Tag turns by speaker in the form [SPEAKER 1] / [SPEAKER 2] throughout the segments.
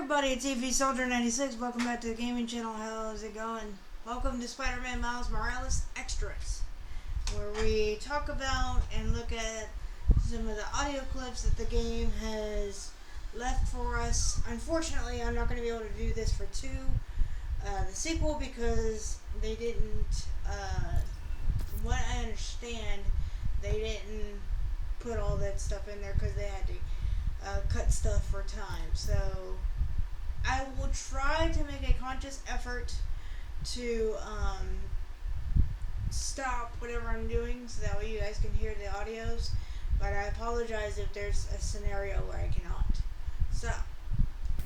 [SPEAKER 1] everybody, it's EV Soldier 96. Welcome back to the gaming channel. How's it going? Welcome to Spider-Man Miles Morales Extras, where we talk about and look at some of the audio clips that the game has left for us. Unfortunately, I'm not going to be able to do this for the sequel, because they didn't, from what I understand, they didn't put all that stuff in there because they had to cut stuff for time. So I will try to make a conscious effort to stop whatever I'm doing so that way you guys can hear the audios. But I apologize if there's a scenario where I cannot. So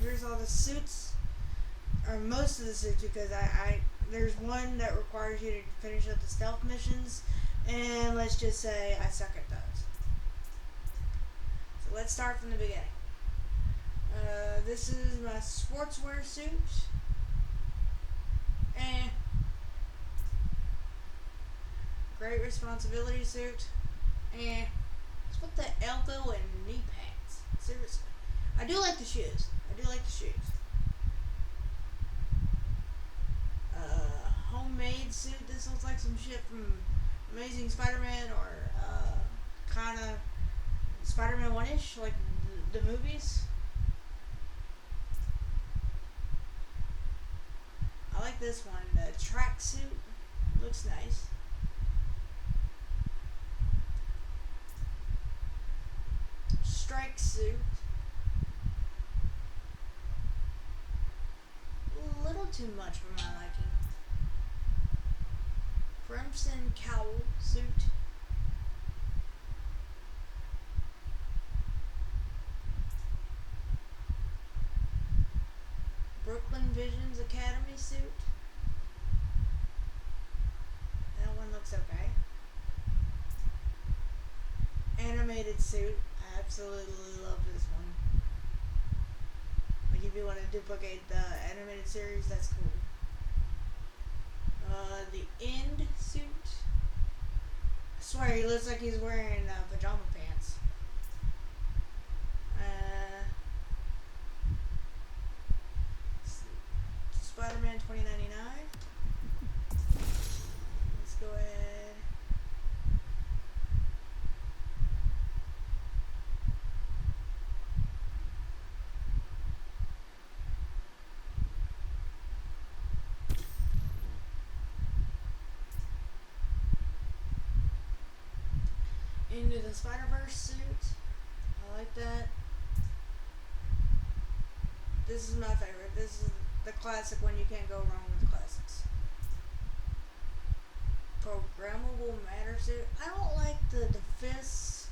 [SPEAKER 1] here's all the suits, or most of the suits, because there's one that requires you to finish up the stealth missions, and let's just say I suck at those. So let's start from the beginning. This is my sportswear suit. Great responsibility suit. It's with the elbow and knee pads. Seriously. I do like the shoes. Homemade suit. This looks like some shit from Amazing Spider-Man, or kind of Spider-Man 1-ish, like the movies. I like this one. The track suit looks nice. Strike suit. A little too much for my liking. Crimson cowl suit. Brooklyn Visions Academy suit. That one looks okay. Animated suit. I absolutely love this one. Like, if you want to duplicate the animated series, that's cool. The End suit. I swear he looks like he's wearing pajama pants. Spider-Man 2099. Let's go ahead. Into the Spider-Verse suit. I like that. This is my favorite. This is the classic one. You can't go wrong with classics. Programmable matter suit. I don't like the fists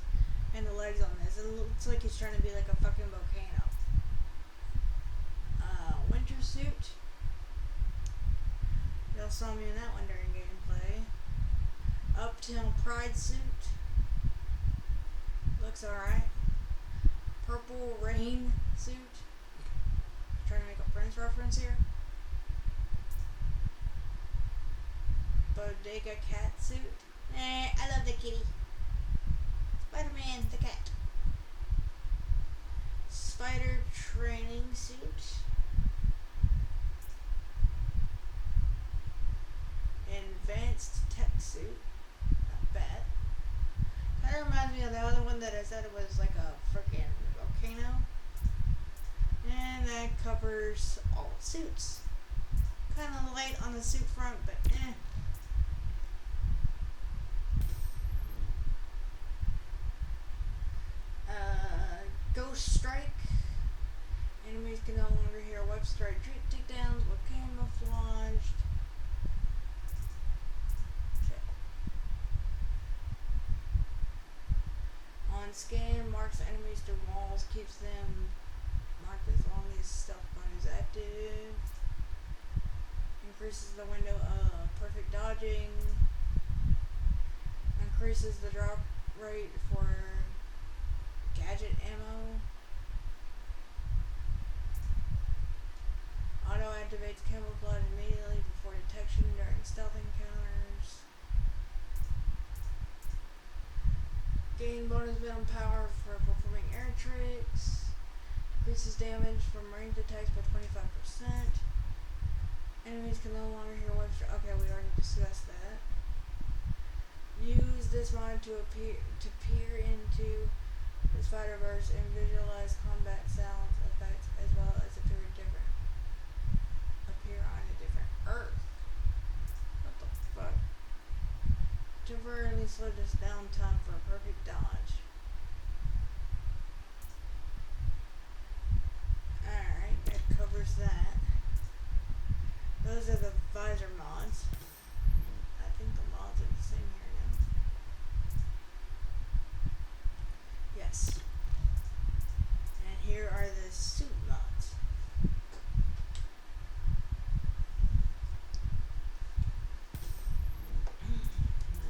[SPEAKER 1] and the legs on this. It looks like he's trying to be like a fucking volcano. Winter suit. Y'all saw me in that one during gameplay. Uptown Pride suit. Looks alright. Purple Rain suit. Trying to make a Prince reference here. Bodega cat suit. I love the kitty. Spider-Man the cat. Spider training suit. Advanced tech suit. Not bad. Kind of reminds me of the other one that I said it was like a freaking volcano. And that covers all suits. Kind of light on the suit front, but Ghost Strike. Enemies can no longer hear web strike takedowns with camouflaged. On scan, marks enemies through walls, keeps them marked as long as stealth mode is active. Increases the window of perfect dodging. Increases the drop rate for gadget ammo. Auto activates camouflage immediately before detection during stealth encounters. Gain bonus venom power for performing air tricks. Increases damage from ranged attacks by 25%. Enemies can no longer hear weapons. Okay, we already discussed that. Use this mod to peer into the Spider-Verse and visualize combat sounds effects as well as appear on a different Earth. What the fuck? Temporarily slow this down time for a perfect dodge. Alright, that covers that. Those are the visor mods. I think the mods are the same here now. Yes. And here are the suit mods.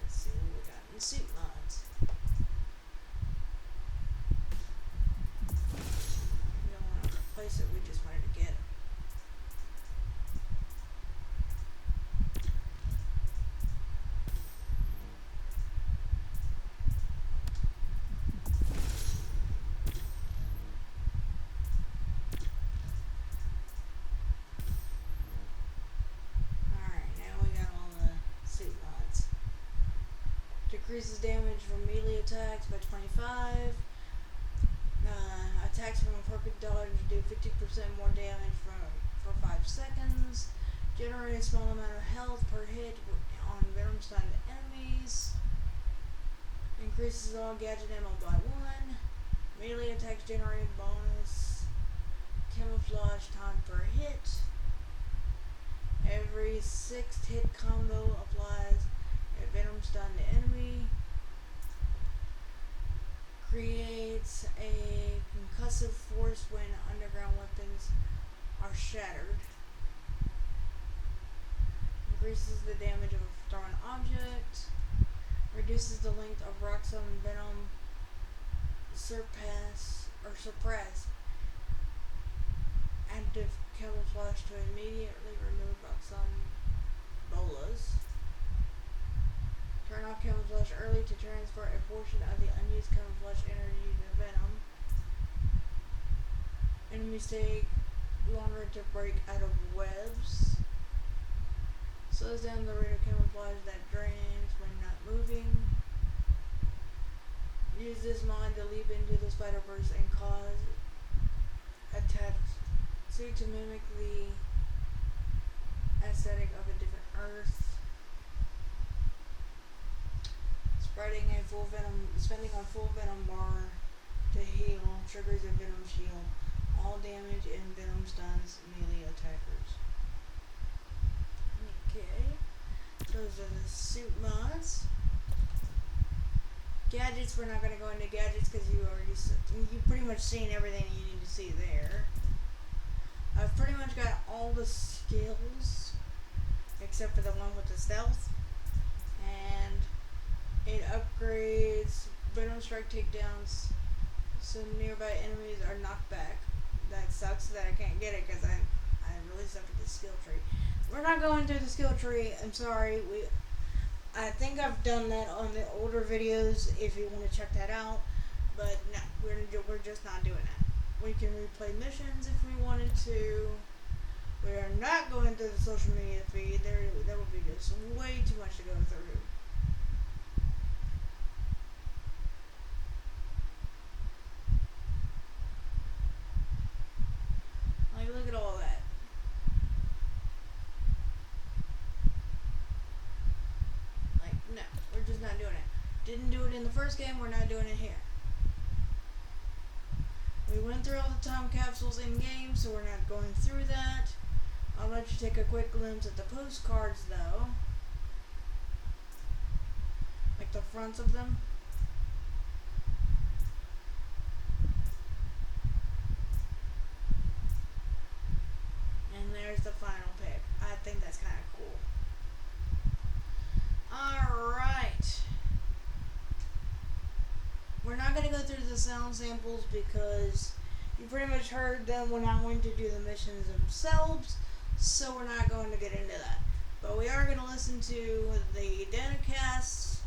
[SPEAKER 1] Let's see what we got in the suit mods. We don't want to replace it, we just wanted to get it. Decreases damage from melee attacks by 25. Attacks from a perfect dodge do 50% more damage for 5 seconds. Generate a small amount of health per hit on venom stunned enemies. Increases all gadget ammo by 1. Melee attacks generate bonus. Camouflage time per hit. Every 6th hit combo applies a venom stunned enemy. Creates a concussive force when underground weapons are shattered. Increases the damage of a thrown object. Reduces the length of Roxxon venom. Suppress active camouflage to immediately remove Roxxon bolas. Turn off camouflage early to transfer a portion of the unused camouflage energy to venom. Enemies take longer to break out of webs. Slows down the rate of camouflage that drains when not moving. Use this mod to leap into the Spider-Verse and cause attached suit to mimic the aesthetic of a different Earth. Spending a full venom bar to heal triggers a venom shield. All damage and venom stuns melee attackers. Okay, those are the suit mods. Gadgets, we're not going to go into gadgets because you've pretty much seen everything you need to see there. I've pretty much got all the skills except for the one with the stealth, and it upgrades venom strike takedowns so nearby enemies are knocked back. That sucks that I can't get it because I really suck at the skill tree. We're not going through the skill tree. I'm sorry. I think I've done that on the older videos if you want to check that out. But no, we're just not doing that. We can replay missions if we wanted to. We are not going through the social media feed. That would be just way too much to go through. Like, look at all that. Like, no, we're just not doing it. Didn't do it in the first game, we're not doing it here. We went through all the time capsules in game, so we're not going through that. I'll let you take a quick glimpse at the postcards, though. Like the fronts of them. And there's the final pick. I think that's kind of cool. Alright. We're not going to go through the sound samples because you pretty much heard them when I went to do the missions themselves, so we're not going to get into that. But we are going to listen to the Danacasts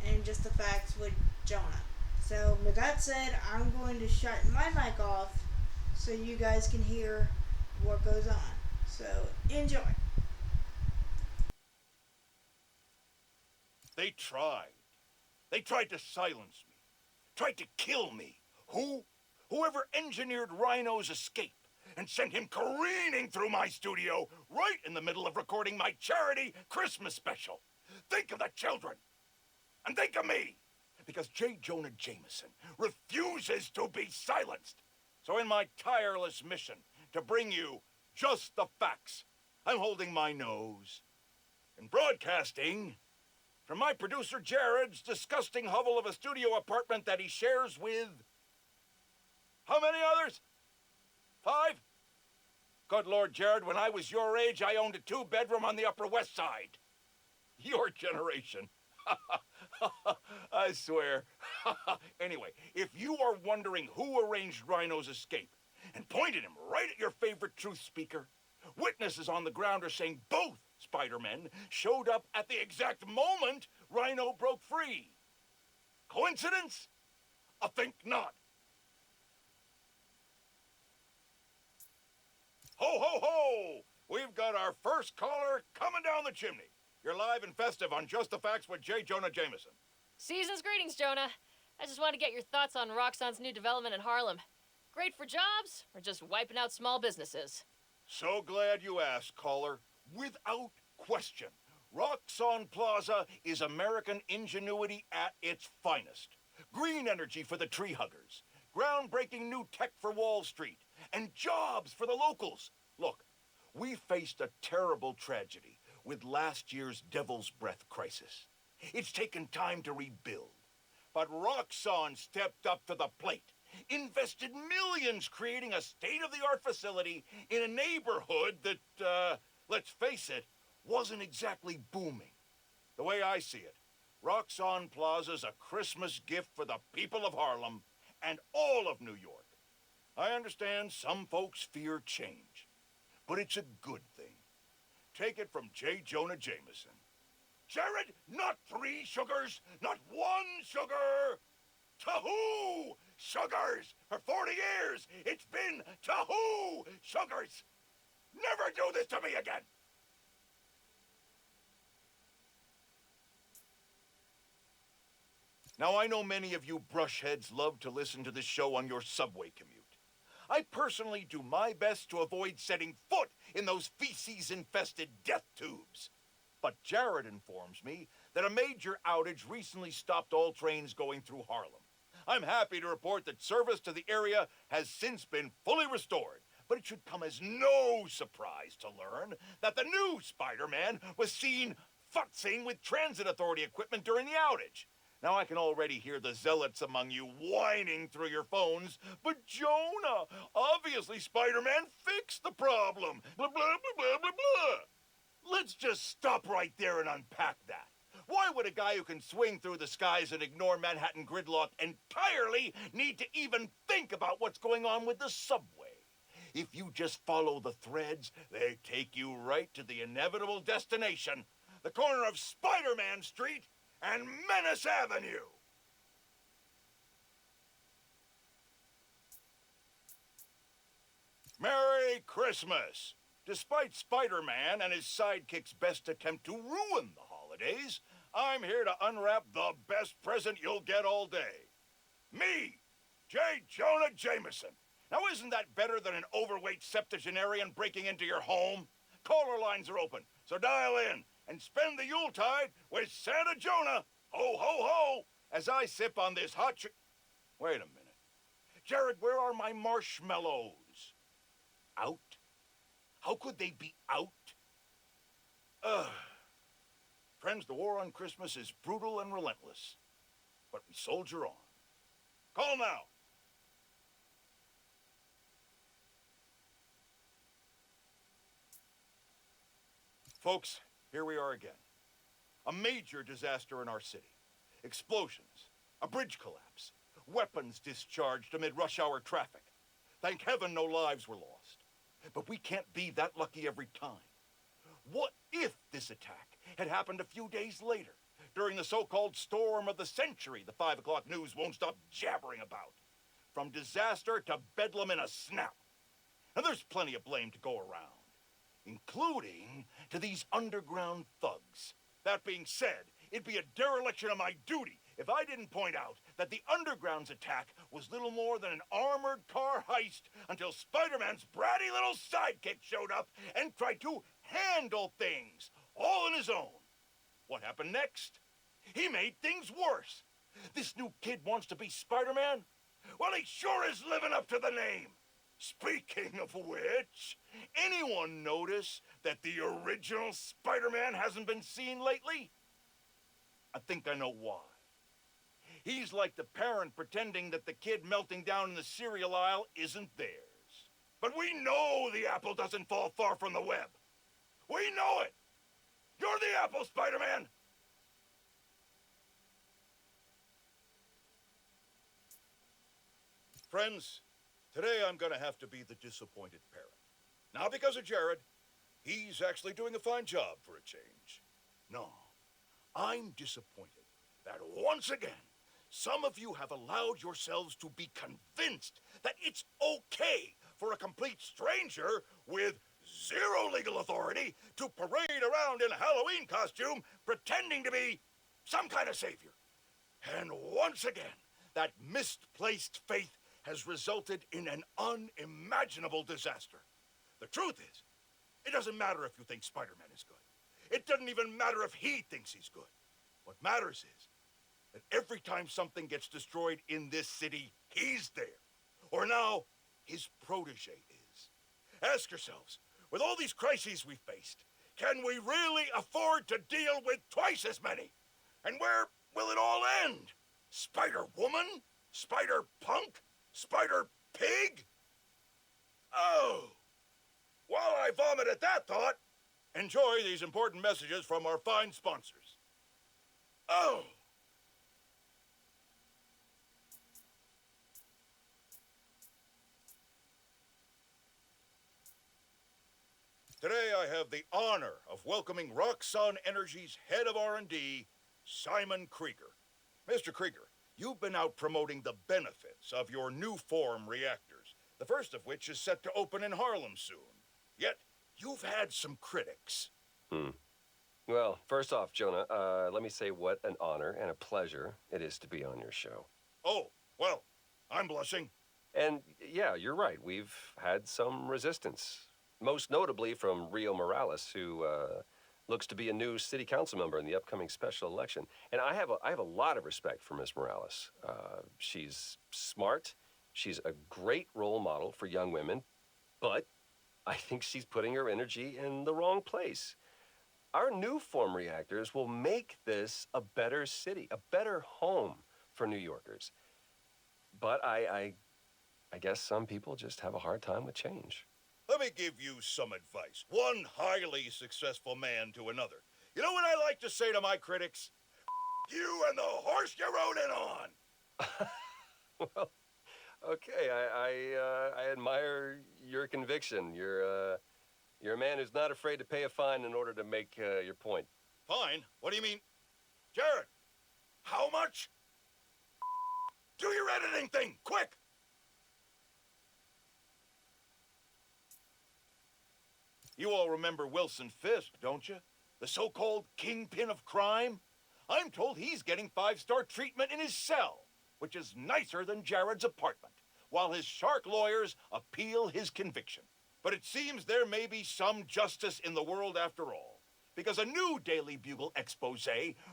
[SPEAKER 1] and just the facts with Jonah. So with that said, I'm going to shut my mic off so you guys can hear what goes on. So enjoy.
[SPEAKER 2] They tried. They tried to silence me. Tried to kill me. Who? Whoever engineered Rhino's escape and sent him careening through my studio right in the middle of recording my charity Christmas special. Think of the children. And think of me. Because J. Jonah Jameson refuses to be silenced. So in my tireless mission to bring you just the facts, I'm holding my nose. In broadcasting, from my producer Jared's disgusting hovel of a studio apartment that he shares with... how many others? 5? Good Lord, Jared, when I was your age, I owned a 2-bedroom on the Upper West Side. Your generation. I swear. Anyway, if you are wondering who arranged Rhino's escape and pointed him right at your favorite truth speaker, witnesses on the ground are saying both Spider-Men showed up at the exact moment Rhino broke free. Coincidence? I think not. Ho, ho, ho! We've got our first caller coming down the chimney. You're live and festive on Just the Facts with J. Jonah Jameson.
[SPEAKER 3] Season's greetings, Jonah. I just want to get your thoughts on Roxxon's new development in Harlem. Great for jobs, or just wiping out small businesses?
[SPEAKER 2] So glad you asked, caller. Without question, Roxxon Plaza is American ingenuity at its finest. Green energy for the tree huggers, groundbreaking new tech for Wall Street, and jobs for the locals. Look, we faced a terrible tragedy with last year's Devil's Breath crisis. It's taken time to rebuild. But Roxxon stepped up to the plate, invested millions creating a state-of-the-art facility in a neighborhood that, let's face it, wasn't exactly booming. The way I see it, Roxxon Plaza's a Christmas gift for the people of Harlem and all of New York. I understand some folks fear change, but it's a good thing. Take it from J. Jonah Jameson. Jared, not 3 sugars, not 1 sugar. Tahoo sugars! For 40 years, it's been Tahoo sugars! Never do this to me again! Now, I know many of you brushheads love to listen to this show on your subway commute. I personally do my best to avoid setting foot in those feces-infested death tubes. But Jared informs me that a major outage recently stopped all trains going through Harlem. I'm happy to report that service to the area has since been fully restored, but it should come as no surprise to learn that the new Spider-Man was seen futzing with transit authority equipment during the outage. Now I can already hear the zealots among you whining through your phones, but Jonah, obviously Spider-Man fixed the problem. Blah, blah, blah, blah, blah, blah. Let's just stop right there and unpack that. Why would a guy who can swing through the skies and ignore Manhattan gridlock entirely need to even think about what's going on with the subway? If you just follow the threads, they take you right to the inevitable destination, the corner of Spider-Man Street and Menace Avenue. Merry Christmas! Despite Spider-Man and his sidekick's best attempt to ruin the holidays, I'm here to unwrap the best present you'll get all day. Me, J. Jonah Jameson. Now isn't that better than an overweight septuagenarian breaking into your home? Caller lines are open, so dial in and spend the Yuletide with Santa Jonah, ho, ho, ho, as I sip on this hot Wait a minute. Jared, where are my marshmallows? Out? How could they be out? Ugh. Friends, the war on Christmas is brutal and relentless, but we soldier on. Call now. Folks, here we are again. A major disaster in our city. Explosions, a bridge collapse, weapons discharged amid rush hour traffic. Thank heaven no lives were lost. But we can't be that lucky every time. What if this attack had happened a few days later, during the so-called storm of the century the 5 o'clock news won't stop jabbering about? From disaster to bedlam in a snap. Now, there's plenty of blame to go around, including to these underground thugs. That being said, it'd be a dereliction of my duty if I didn't point out that the Underground's attack was little more than an armored car heist until Spider-Man's bratty little sidekick showed up and tried to handle things, all on his own. What happened next? He made things worse. This new kid wants to be Spider-Man? Well, he sure is living up to the name. Speaking of which, anyone notice that the original Spider-Man hasn't been seen lately? I think I know why. He's like the parent pretending that the kid melting down in the cereal aisle isn't theirs. But we know the apple doesn't fall far from the web. We know it. You're the apple, Spider-Man. Friends, today I'm gonna have to be the disappointed parent. Not because of Jared. He's actually doing a fine job for a change. No, I'm disappointed that once again, some of you have allowed yourselves to be convinced that it's okay for a complete stranger with zero legal authority to parade around in a Halloween costume pretending to be some kind of savior. And once again, that misplaced faith has resulted in an unimaginable disaster. The truth is, it doesn't matter if you think Spider-Man is good. It doesn't even matter if he thinks he's good. What matters is that every time something gets destroyed in this city, he's there. Or now, his protege is. Ask yourselves, with all these crises we faced, can we really afford to deal with twice as many? And where will it all end? Spider-Woman? Spider-Punk? Spider-Pig? Oh! While I vomit at that thought, enjoy these important messages from our fine sponsors. Oh! Today I have the honor of welcoming Roxxon Energy's head of R&D, Simon Krieger. Mr. Krieger, you've been out promoting the benefits of your new form reactors, the first of which is set to open in Harlem soon. Yet, you've had some critics.
[SPEAKER 4] Well, first off, Jonah, let me say what an honor and a pleasure it is to be on your show.
[SPEAKER 2] Oh, well, I'm blushing.
[SPEAKER 4] And yeah, you're right. We've had some resistance, most notably from Rio Morales, who looks to be a new city council member in the upcoming special election. And I have a lot of respect for Miss Morales. She's smart. She's a great role model for young women, but I think she's putting her energy in the wrong place. Our new form reactors will make this a better city, a better home for New Yorkers. But I guess some people just have a hard time with change.
[SPEAKER 2] Let me give you some advice. One highly successful man to another. You know what I like to say to my critics? You and the horse you rode in on.
[SPEAKER 4] Well, okay, I admire your conviction. You're a man who's not afraid to pay a fine in order to make your point.
[SPEAKER 2] Fine? What do you mean? Jared, how much? Do your editing thing, quick! You all remember Wilson Fisk, don't you? The so-called kingpin of crime? I'm told he's getting 5-star treatment in his cell, which is nicer than Jared's apartment, while his shark lawyers appeal his conviction. But it seems there may be some justice in the world after all, because a new Daily Bugle expose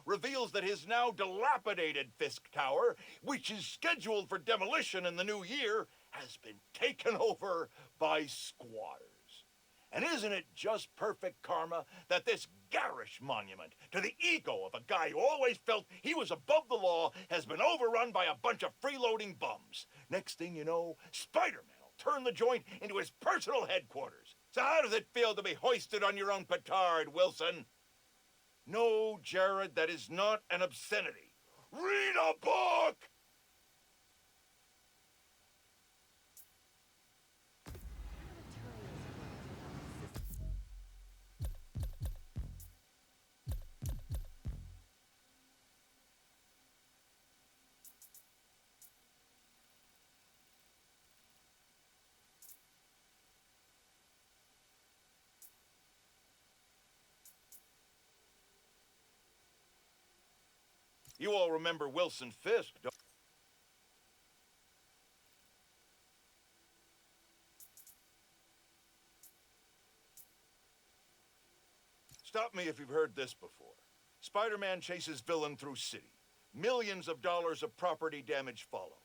[SPEAKER 2] reveals that his now dilapidated Fisk Tower, which is scheduled for demolition in the new year, has been taken over by squatters. And isn't it just perfect karma that this garish monument to the ego of a guy who always felt he was above the law has been overrun by a bunch of freeloading bums? Next thing you know, Spider-Man will turn the joint into his personal headquarters. So how does it feel to be hoisted on your own petard, Wilson? No, Jared, that is not an obscenity. Read a book! You all remember Wilson Fisk, don't Stop me if you've heard this before. Spider-Man chases villain through city. Millions of dollars of property damage follow.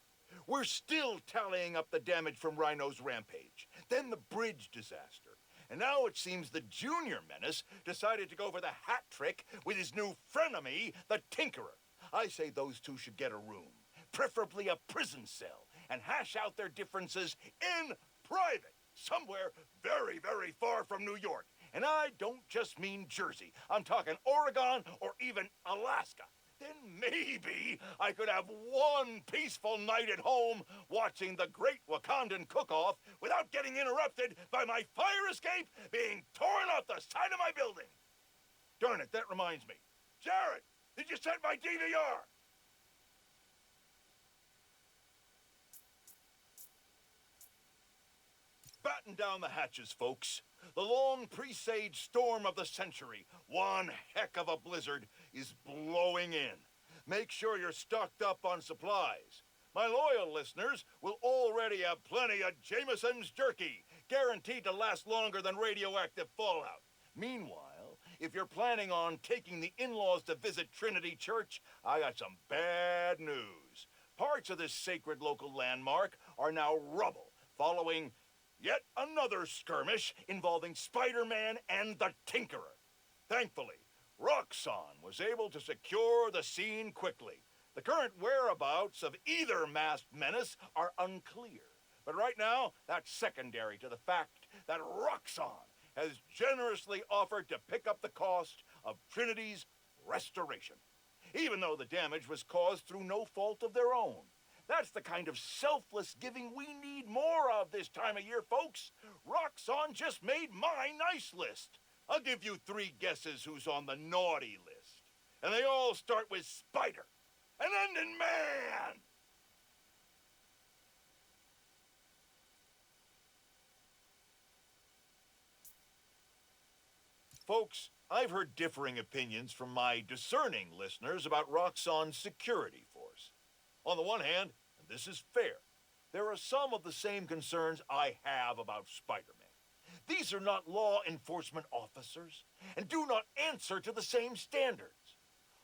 [SPEAKER 2] We're still tallying up the damage from Rhino's rampage, then the bridge disaster. And now it seems the Junior Menace decided to go for the hat trick with his new frenemy, the Tinkerer. I say those two should get a room, preferably a prison cell, and hash out their differences in private, somewhere very, very far from New York. And I don't just mean Jersey. I'm talking Oregon or even Alaska. Then maybe I could have one peaceful night at home watching the Great Wakandan Cook-Off without getting interrupted by my fire escape being torn off the side of my building. Darn it, that reminds me. Jared, did you set my DVR? Batten down the hatches, folks. The long presaged storm of the century, one heck of a blizzard, is blowing in. Make sure you're stocked up on supplies. My loyal listeners will already have plenty of Jameson's jerky, guaranteed to last longer than radioactive fallout. Meanwhile, if you're planning on taking the in-laws to visit Trinity Church, I got some bad news. Parts of this sacred local landmark are now rubble, following yet another skirmish involving Spider-Man and the Tinkerer. Thankfully, Roxxon was able to secure the scene quickly. The current whereabouts of either masked menace are unclear. But right now, that's secondary to the fact that Roxxon has generously offered to pick up the cost of Trinity's restoration, even though the damage was caused through no fault of their own. That's the kind of selfless giving we need more of this time of year, folks. Roxxon just made my nice list. I'll give you 3 guesses who's on the naughty list. And they all start with Spider, and end in Man. Folks, I've heard differing opinions from my discerning listeners about Roxxon's security force. On the one hand, and this is fair, there are some of the same concerns I have about Spider-Man. These are not law enforcement officers and do not answer to the same standards.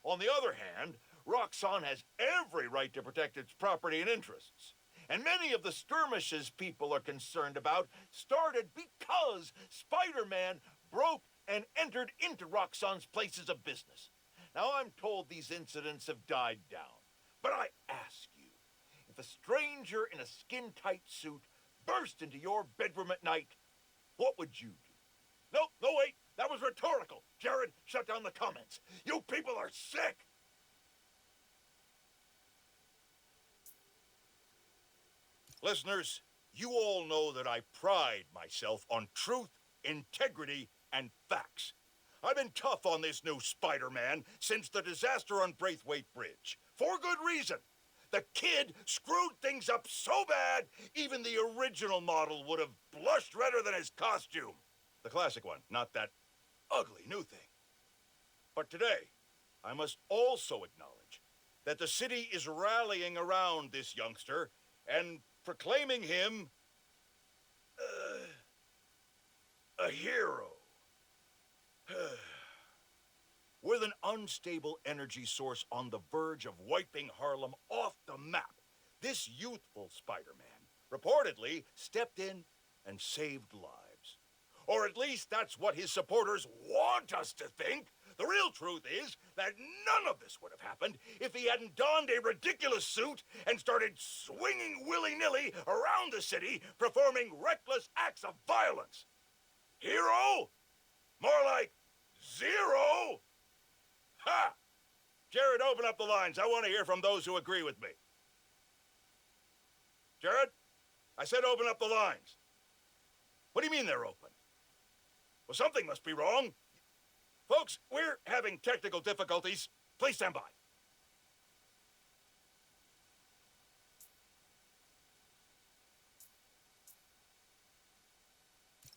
[SPEAKER 2] On the other hand, Roxxon has every right to protect its property and interests. And many of the skirmishes people are concerned about started because Spider-Man broke and entered into Roxxon's places of business. Now, I'm told these incidents have died down. But I ask you, if a stranger in a skin-tight suit burst into your bedroom at night, what would you do? No, wait, that was rhetorical. Jared, shut down the comments. You people are sick. Listeners, you all know that I pride myself on truth, integrity, and facts. I've been tough on this new Spider-Man since the disaster on Braithwaite Bridge. For good reason. The kid screwed things up so bad, even the original model would have blushed redder than his costume. The classic one, not that ugly new thing. But today, I must also acknowledge that the city is rallying around this youngster and proclaiming him a hero. With an unstable energy source on the verge of wiping Harlem off the map, this youthful Spider-Man reportedly stepped in and saved lives. Or at least that's what his supporters want us to think. The real truth is that none of this would have happened if he hadn't donned a ridiculous suit and started swinging willy-nilly around the city, performing reckless acts of violence. Hero? More like zero? Ha! Jared, open up the lines. I want to hear from those who agree with me. Jared? I said open up the lines. What do you mean they're open? Well, something must be wrong. Folks, we're having technical difficulties. Please stand by.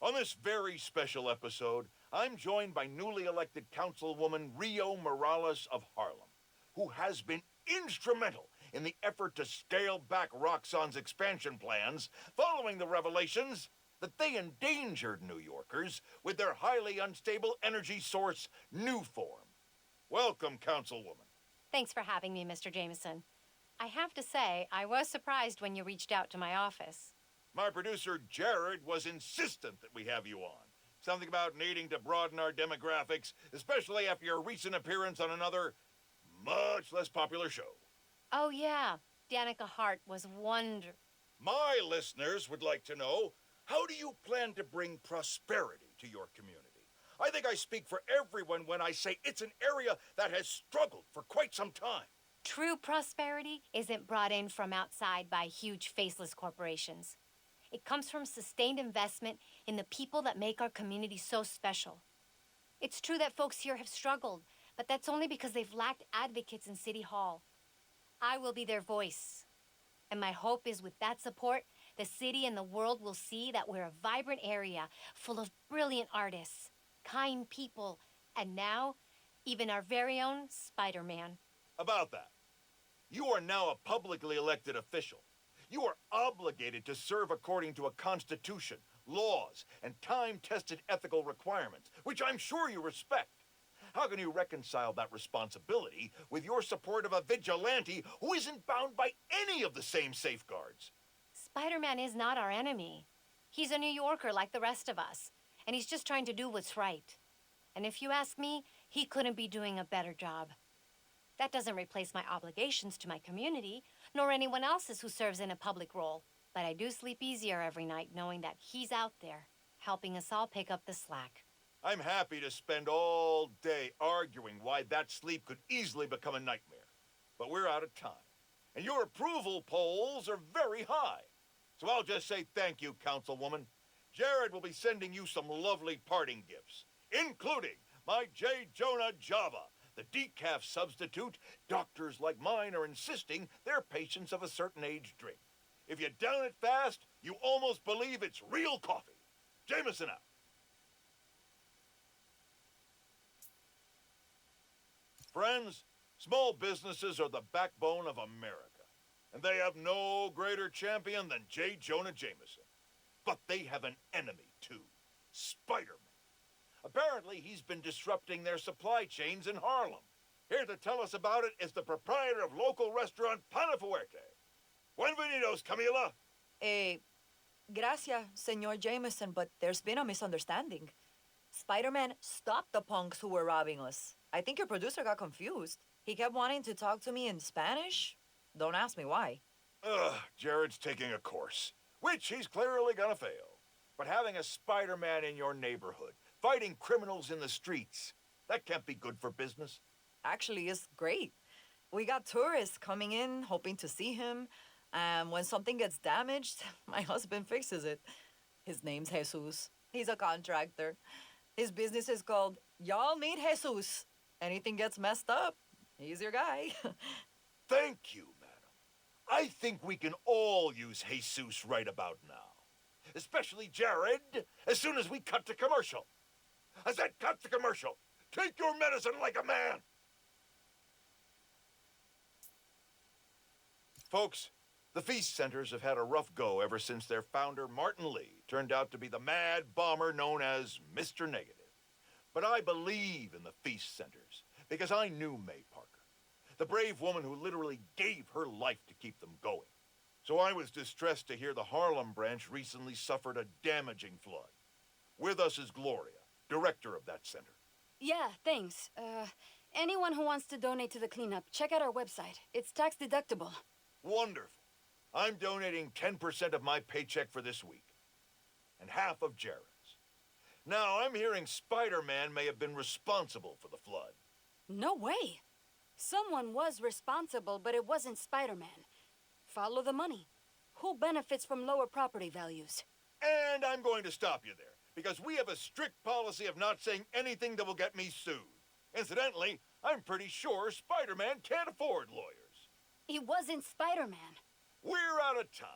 [SPEAKER 2] On this very special episode, I'm joined by newly elected Councilwoman Rio Morales of Harlem. who has been instrumental in the effort to scale back Roxxon's expansion plans following the revelations that they endangered New Yorkers with their highly unstable energy source, Nuform. Welcome, Councilwoman.
[SPEAKER 5] Thanks for having me, Mr. Jameson. I have to say, I was surprised when you reached out to my office.
[SPEAKER 2] My producer, Jared, was insistent that we have you on. Something about needing to broaden our demographics, especially after your recent appearance on another, much less popular show.
[SPEAKER 5] Oh, yeah. Danica Hart was wonderful.
[SPEAKER 2] My listeners would like to know, how do you plan to bring prosperity to your community? I think I speak for everyone when I say it's an area that has struggled for quite some time.
[SPEAKER 5] True prosperity isn't brought in from outside by huge faceless corporations. It comes from sustained investment in the people that make our community so special. It's true that folks here have struggled, but that's only because they've lacked advocates in City Hall. I will be their voice. And my hope is with that support, the city and the world will see that we're a vibrant area full of brilliant artists, kind people, and now, even our very own Spider-Man.
[SPEAKER 2] About that, you are now a publicly elected official. You are obligated to serve according to a constitution, laws, and time-tested ethical requirements, which I'm sure you respect. How can you reconcile that responsibility with your support of a vigilante who isn't bound by any of the same safeguards?
[SPEAKER 5] Spider-Man is not our enemy. He's a New Yorker like the rest of us, and he's just trying to do what's right. And if you ask me, he couldn't be doing a better job. That doesn't replace my obligations to my community, nor anyone else's who serves in a public role. But I do sleep easier every night knowing that he's out there, helping us all pick up the slack.
[SPEAKER 2] I'm happy to spend all day arguing why that sleep could easily become a nightmare. But we're out of time. And your approval polls are very high. So I'll just say thank you, Councilwoman. Jared will be sending you some lovely parting gifts, including my J. Jonah Java, the decaf substitute doctors like mine are insisting their patients of a certain age drink. If you down it fast, you almost believe it's real coffee. Jameson out. Friends, small businesses are the backbone of America, and they have no greater champion than J. Jonah Jameson. But they have an enemy, too, Spider-Man. Apparently, he's been disrupting their supply chains in Harlem. Here to tell us about it is the proprietor of local restaurant Panafuerte. Buenvenidos, Camila.
[SPEAKER 6] Gracias, Senor Jameson, but there's been a misunderstanding. Spider-Man stopped the punks who were robbing us. I think your producer got confused. He kept wanting to talk to me in Spanish. Don't ask me why.
[SPEAKER 2] Jared's taking a course, which he's clearly gonna fail. But having a Spider-Man in your neighborhood, fighting criminals in the streets, that can't be good for business.
[SPEAKER 6] Actually, it's great. We got tourists coming in, hoping to see him. And when something gets damaged, my husband fixes it. His name's Jesus. He's a contractor. His business is called Y'all Meet Jesus. Anything gets messed up, he's your guy.
[SPEAKER 2] Thank you, madam. I think we can all use Jesus right about now. Especially Jared, as soon as we cut to commercial. I said cut to commercial. Take your medicine like a man. Folks, the Feast Centers have had a rough go ever since their founder, Martin Lee, turned out to be the mad bomber known as Mr. Negative. But I believe in the Feast Centers because I knew May Parker, the brave woman who literally gave her life to keep them going. So I was distressed to hear the Harlem branch recently suffered a damaging flood. With us is Gloria, director of that center.
[SPEAKER 7] Yeah, thanks. Anyone who wants to donate to the cleanup, check out our website. It's tax deductible.
[SPEAKER 2] Wonderful. I'm donating 10% of my paycheck for this week, and half of Jared's. Now, I'm hearing Spider-Man may have been responsible for the flood.
[SPEAKER 7] No way. Someone was responsible, but it wasn't Spider-Man. Follow the money. Who benefits from lower property values?
[SPEAKER 2] And I'm going to stop you there, because we have a strict policy of not saying anything that will get me sued. Incidentally, I'm pretty sure Spider-Man can't afford lawyers.
[SPEAKER 7] It wasn't Spider-Man.
[SPEAKER 2] We're out of time.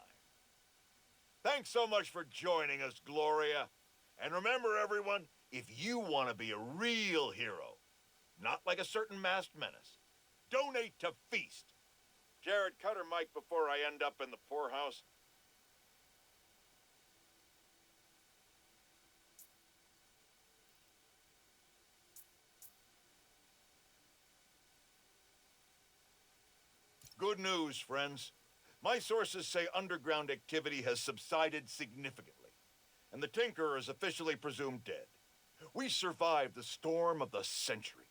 [SPEAKER 2] Thanks so much for joining us, Gloria. And remember, everyone, if you want to be a real hero, not like a certain masked menace, donate to Feast. Jared, cut her mic before I end up in the poorhouse. Good news, friends. My sources say underground activity has subsided significantly, and the Tinkerer is officially presumed dead. We survived the storm of the century,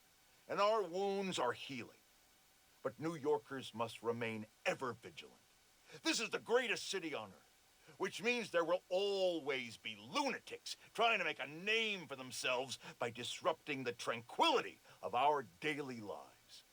[SPEAKER 2] and our wounds are healing. But New Yorkers must remain ever vigilant. This is the greatest city on earth, which means there will always be lunatics trying to make a name for themselves by disrupting the tranquility of our daily lives.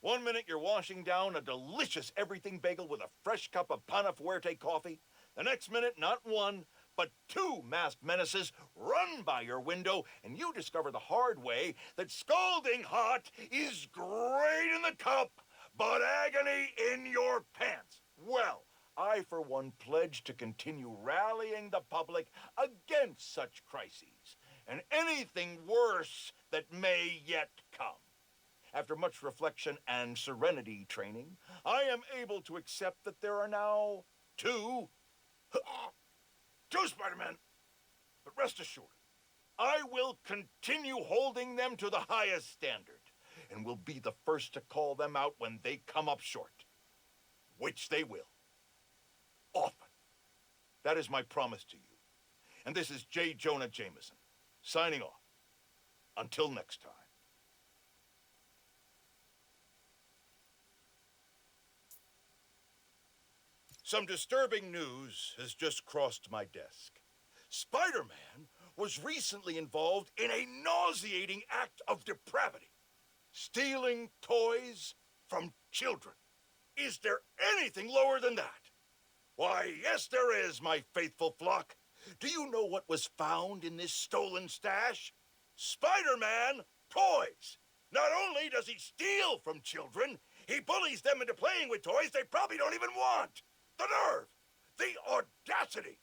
[SPEAKER 2] 1 minute you're washing down a delicious everything bagel with a fresh cup of Pana Fuerte coffee. The next minute, not one, but two masked menaces run by your window, and you discover the hard way that scalding hot is great in the cup, but agony in your pants. Well, I, for one, pledge to continue rallying the public against such crises and anything worse that may yet come. After much reflection and serenity training, I am able to accept that there are now two Spider-Men. But rest assured, I will continue holding them to the highest standard and will be the first to call them out when they come up short, which they will. Often. That is my promise to you. And this is J. Jonah Jameson, signing off. Until next time. Some disturbing news has just crossed my desk. Spider-Man was recently involved in a nauseating act of depravity. Stealing toys from children. Is there anything lower than that? Why, yes there is, my faithful flock. Do you know what was found in this stolen stash? Spider-Man toys. Not only does he steal from children, he bullies them into playing with toys they probably don't even want. The nerve! The audacity!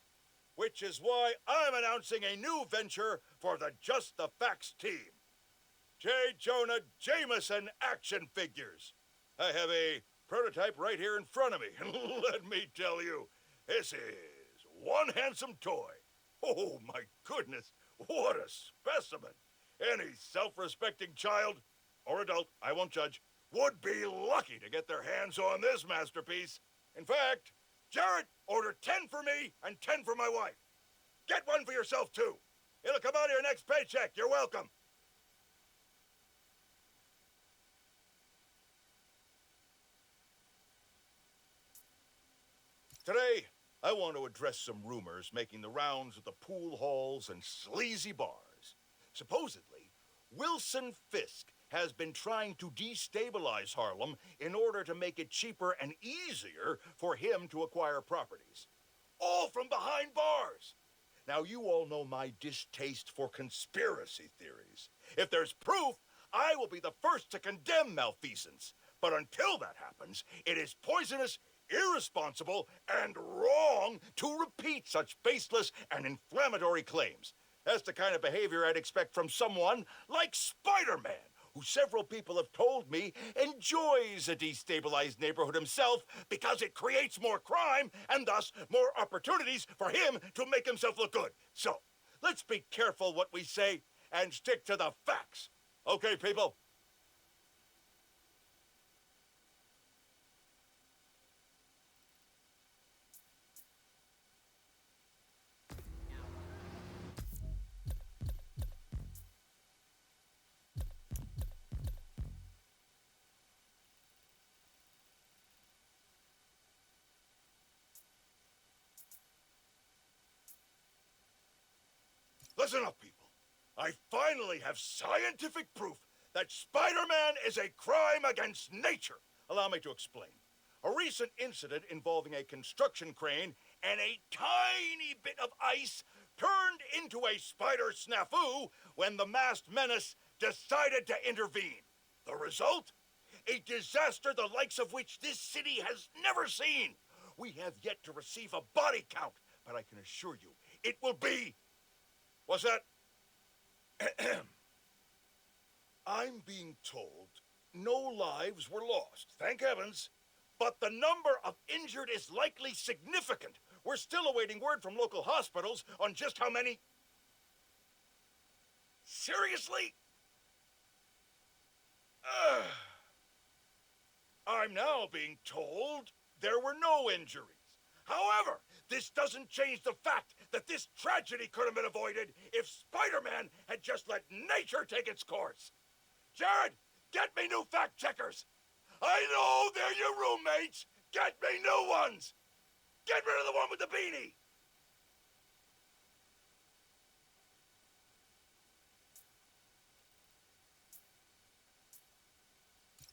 [SPEAKER 2] Which is why I'm announcing a new venture for the Just the Facts team. J. Jonah Jameson action figures. I have a prototype right here in front of me, and let me tell you, this is one handsome toy. Oh my goodness, what a specimen. Any self-respecting child, or adult, I won't judge, would be lucky to get their hands on this masterpiece. In fact, Jared, order 10 for me and 10 for my wife. Get one for yourself, too. It'll come out of your next paycheck. You're welcome. Today, I want to address some rumors making the rounds of the pool halls and sleazy bars. Supposedly, Wilson Fisk has been trying to destabilize Harlem in order to make it cheaper and easier for him to acquire properties. All from behind bars. Now, you all know my distaste for conspiracy theories. If there's proof, I will be the first to condemn malfeasance. But until that happens, it is poisonous, irresponsible, and wrong to repeat such baseless and inflammatory claims. That's the kind of behavior I'd expect from someone like Spider-Man, who several people have told me enjoys a destabilized neighborhood himself because it creates more crime and thus more opportunities for him to make himself look good. So, let's be careful what we say and stick to the facts. Okay, people? Listen up, people. I finally have scientific proof that Spider-Man is a crime against nature. Allow me to explain. A recent incident involving a construction crane and a tiny bit of ice turned into a spider snafu when the masked menace decided to intervene. The result? A disaster the likes of which this city has never seen. We have yet to receive a body count, but I can assure you it will be... What's that? I'm being told no lives were lost, thank heavens. But the number of injured is likely significant. We're still awaiting word from local hospitals on just how many. Seriously? I'm now being told there were no injuries. However, this doesn't change the fact that this tragedy could have been avoided if Spider-Man had just let nature take its course. Jared, get me new fact checkers. I know they're your roommates. Get me new ones. Get rid of the one with the beanie.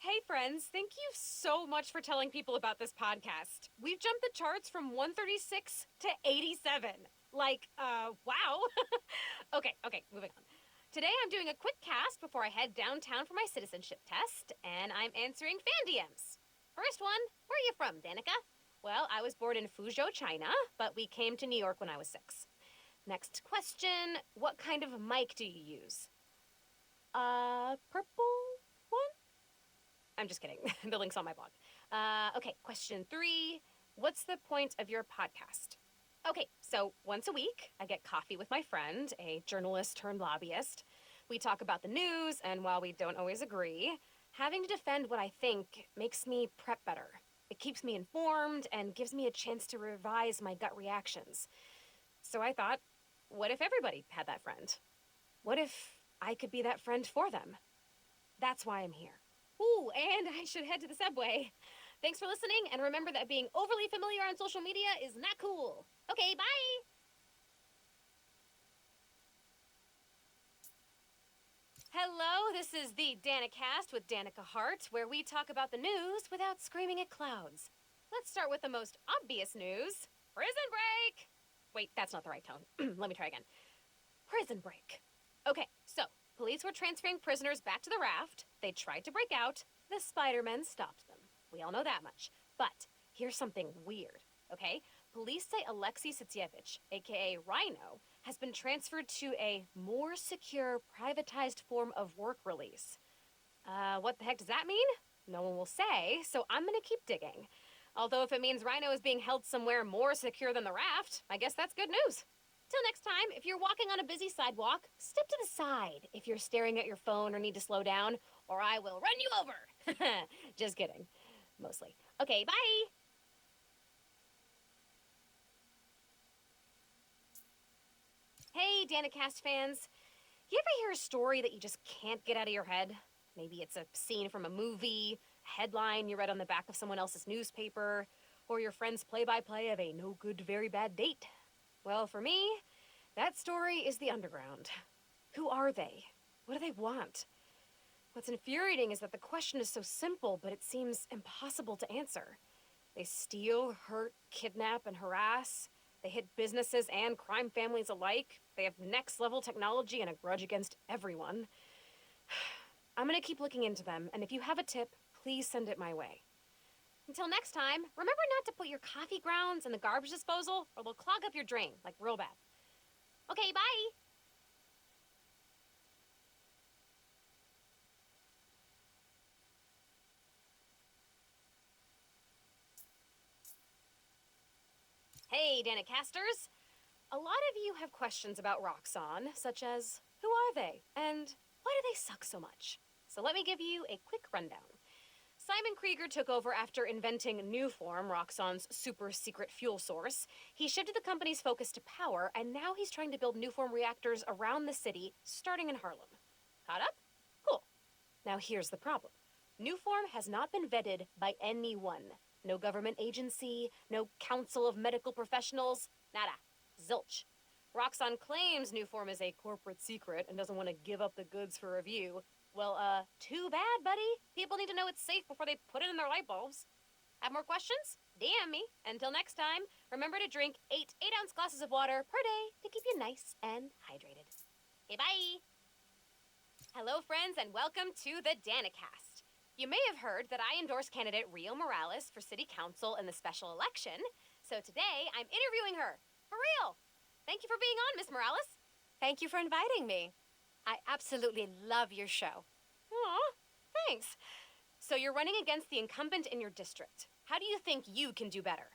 [SPEAKER 8] Hey, friends, thank you so much for telling people about this podcast. We've jumped the charts from 136 to 87. Wow. Okay, moving on. Today I'm doing a quick cast before I head downtown for my citizenship test, and I'm answering fan DMs. First one, where are you from, Danica? Well, I was born in Fuzhou, China, but we came to New York when I was 6. Next question, what kind of mic do you use? Purple one? I'm just kidding. The link's on my blog. Okay, question 3. What's the point of your podcast? Okay, so once a week, I get coffee with my friend, a journalist turned lobbyist. We talk about the news, and while we don't always agree, having to defend what I think makes me prep better. It keeps me informed and gives me a chance to revise my gut reactions. So I thought, what if everybody had that friend? What if I could be that friend for them? That's why I'm here. Ooh, and I should head to the subway. Thanks for listening, and remember that being overly familiar on social media is not cool. Okay, bye! Hello, this is the Danicast with Danica Hart, where we talk about the news without screaming at clouds. Let's start with the most obvious news. Prison Break! Wait, that's not the right tone. Let me try again. Prison Break. Okay, so police were transferring prisoners back to the raft. They tried to break out. The Spider-Men stopped them. We all know that much. But here's something weird, okay? Police say Alexei Sitsievich, aka Rhino, has been transferred to a more secure, privatized form of work release. What the heck does that mean? No one will say, so I'm gonna keep digging. Although if it means Rhino is being held somewhere more secure than the raft, I guess that's good news. Till next time, if you're walking on a busy sidewalk, step to the side if you're staring at your phone or need to slow down, or I will run you over. Just kidding. Mostly. Okay, bye! Hey, Danicast fans. You ever hear a story that you just can't get out of your head? Maybe it's a scene from a movie, a headline you read on the back of someone else's newspaper, or your friend's play-by-play of a no-good, very bad date. Well, for me, that story is the underground. Who are they? What do they want? What's infuriating is that the question is so simple, but it seems impossible to answer. They steal, hurt, kidnap, and harass. They hit businesses and crime families alike. They have next-level technology and a grudge against everyone. I'm gonna keep looking into them, and if you have a tip, please send it my way. Until next time, remember not to put your coffee grounds in the garbage disposal, or they'll clog up your drain, like real bad. Okay, bye! Hey, Danicasters! A lot of you have questions about Roxxon, such as, who are they? And why do they suck so much? So let me give you a quick rundown. Simon Krieger took over after inventing Nuform, Roxxon's super-secret fuel source. He shifted the company's focus to power, and now he's trying to build Nuform reactors around the city, starting in Harlem. Caught up? Cool. Now here's the problem. Nuform has not been vetted by anyone. No government agency, no council of medical professionals, nada. Zilch. Roxxon claims Nuform is a corporate secret and doesn't want to give up the goods for review. Well, too bad, buddy. People need to know it's safe before they put it in their light bulbs. Have more questions? DM me. Until next time, remember to drink 8 8-ounce glasses of water per day to keep you nice and hydrated. Okay, bye! Hello, friends, and welcome to the Danicast. You may have heard that I endorsed candidate Rio Morales for city council in the special election, so today I'm interviewing her. For real! Thank you for being on, Miss Morales.
[SPEAKER 5] Thank you for inviting me. I absolutely love your show.
[SPEAKER 8] Aw, thanks. So you're running against the incumbent in your district. How do you think you can do better?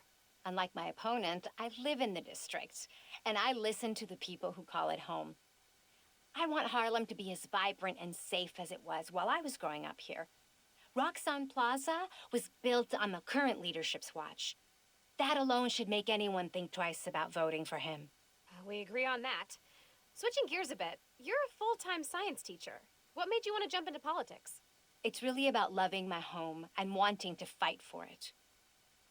[SPEAKER 5] Unlike my opponent, I live in the district, and I listen to the people who call it home. I want Harlem to be as vibrant and safe as it was while I was growing up here. Roxanne Plaza was built on the current leadership's watch. That alone should make anyone think twice about voting for him.
[SPEAKER 8] We agree on that. Switching gears a bit, you're a full-time science teacher. What made you want to jump into politics?
[SPEAKER 5] It's really about loving my home and wanting to fight for it.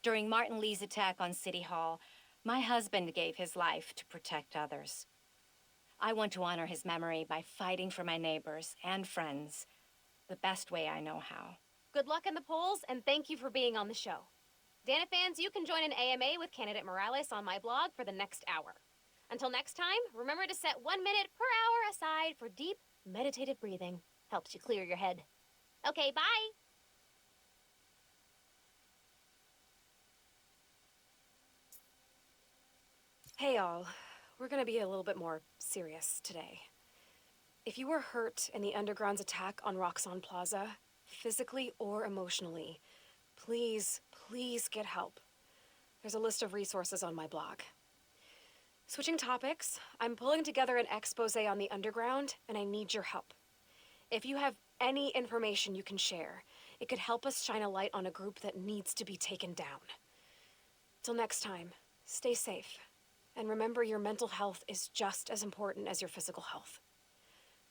[SPEAKER 5] During Martin Lee's attack on City Hall, my husband gave his life to protect others. I want to honor his memory by fighting for my neighbors and friends the best way I know how.
[SPEAKER 8] Good luck in the polls, and thank you for being on the show. Dana fans, you can join an AMA with candidate Morales on my blog for the next hour. Until next time, remember to set 1 minute per hour aside for deep, meditative breathing. Helps you clear your head. Okay, bye! Hey all, we're gonna be a little bit more serious today. If you were hurt in the Underground's attack on Roxanne Plaza, physically or emotionally, please get help. There's a list of resources on my blog. Switching topics, I'm pulling together an expose on the Underground, and I need your help. If you have any information you can share, it could help us shine a light on a group that needs to be taken down. Till next time, stay safe. And remember, your mental health is just as important as your physical health.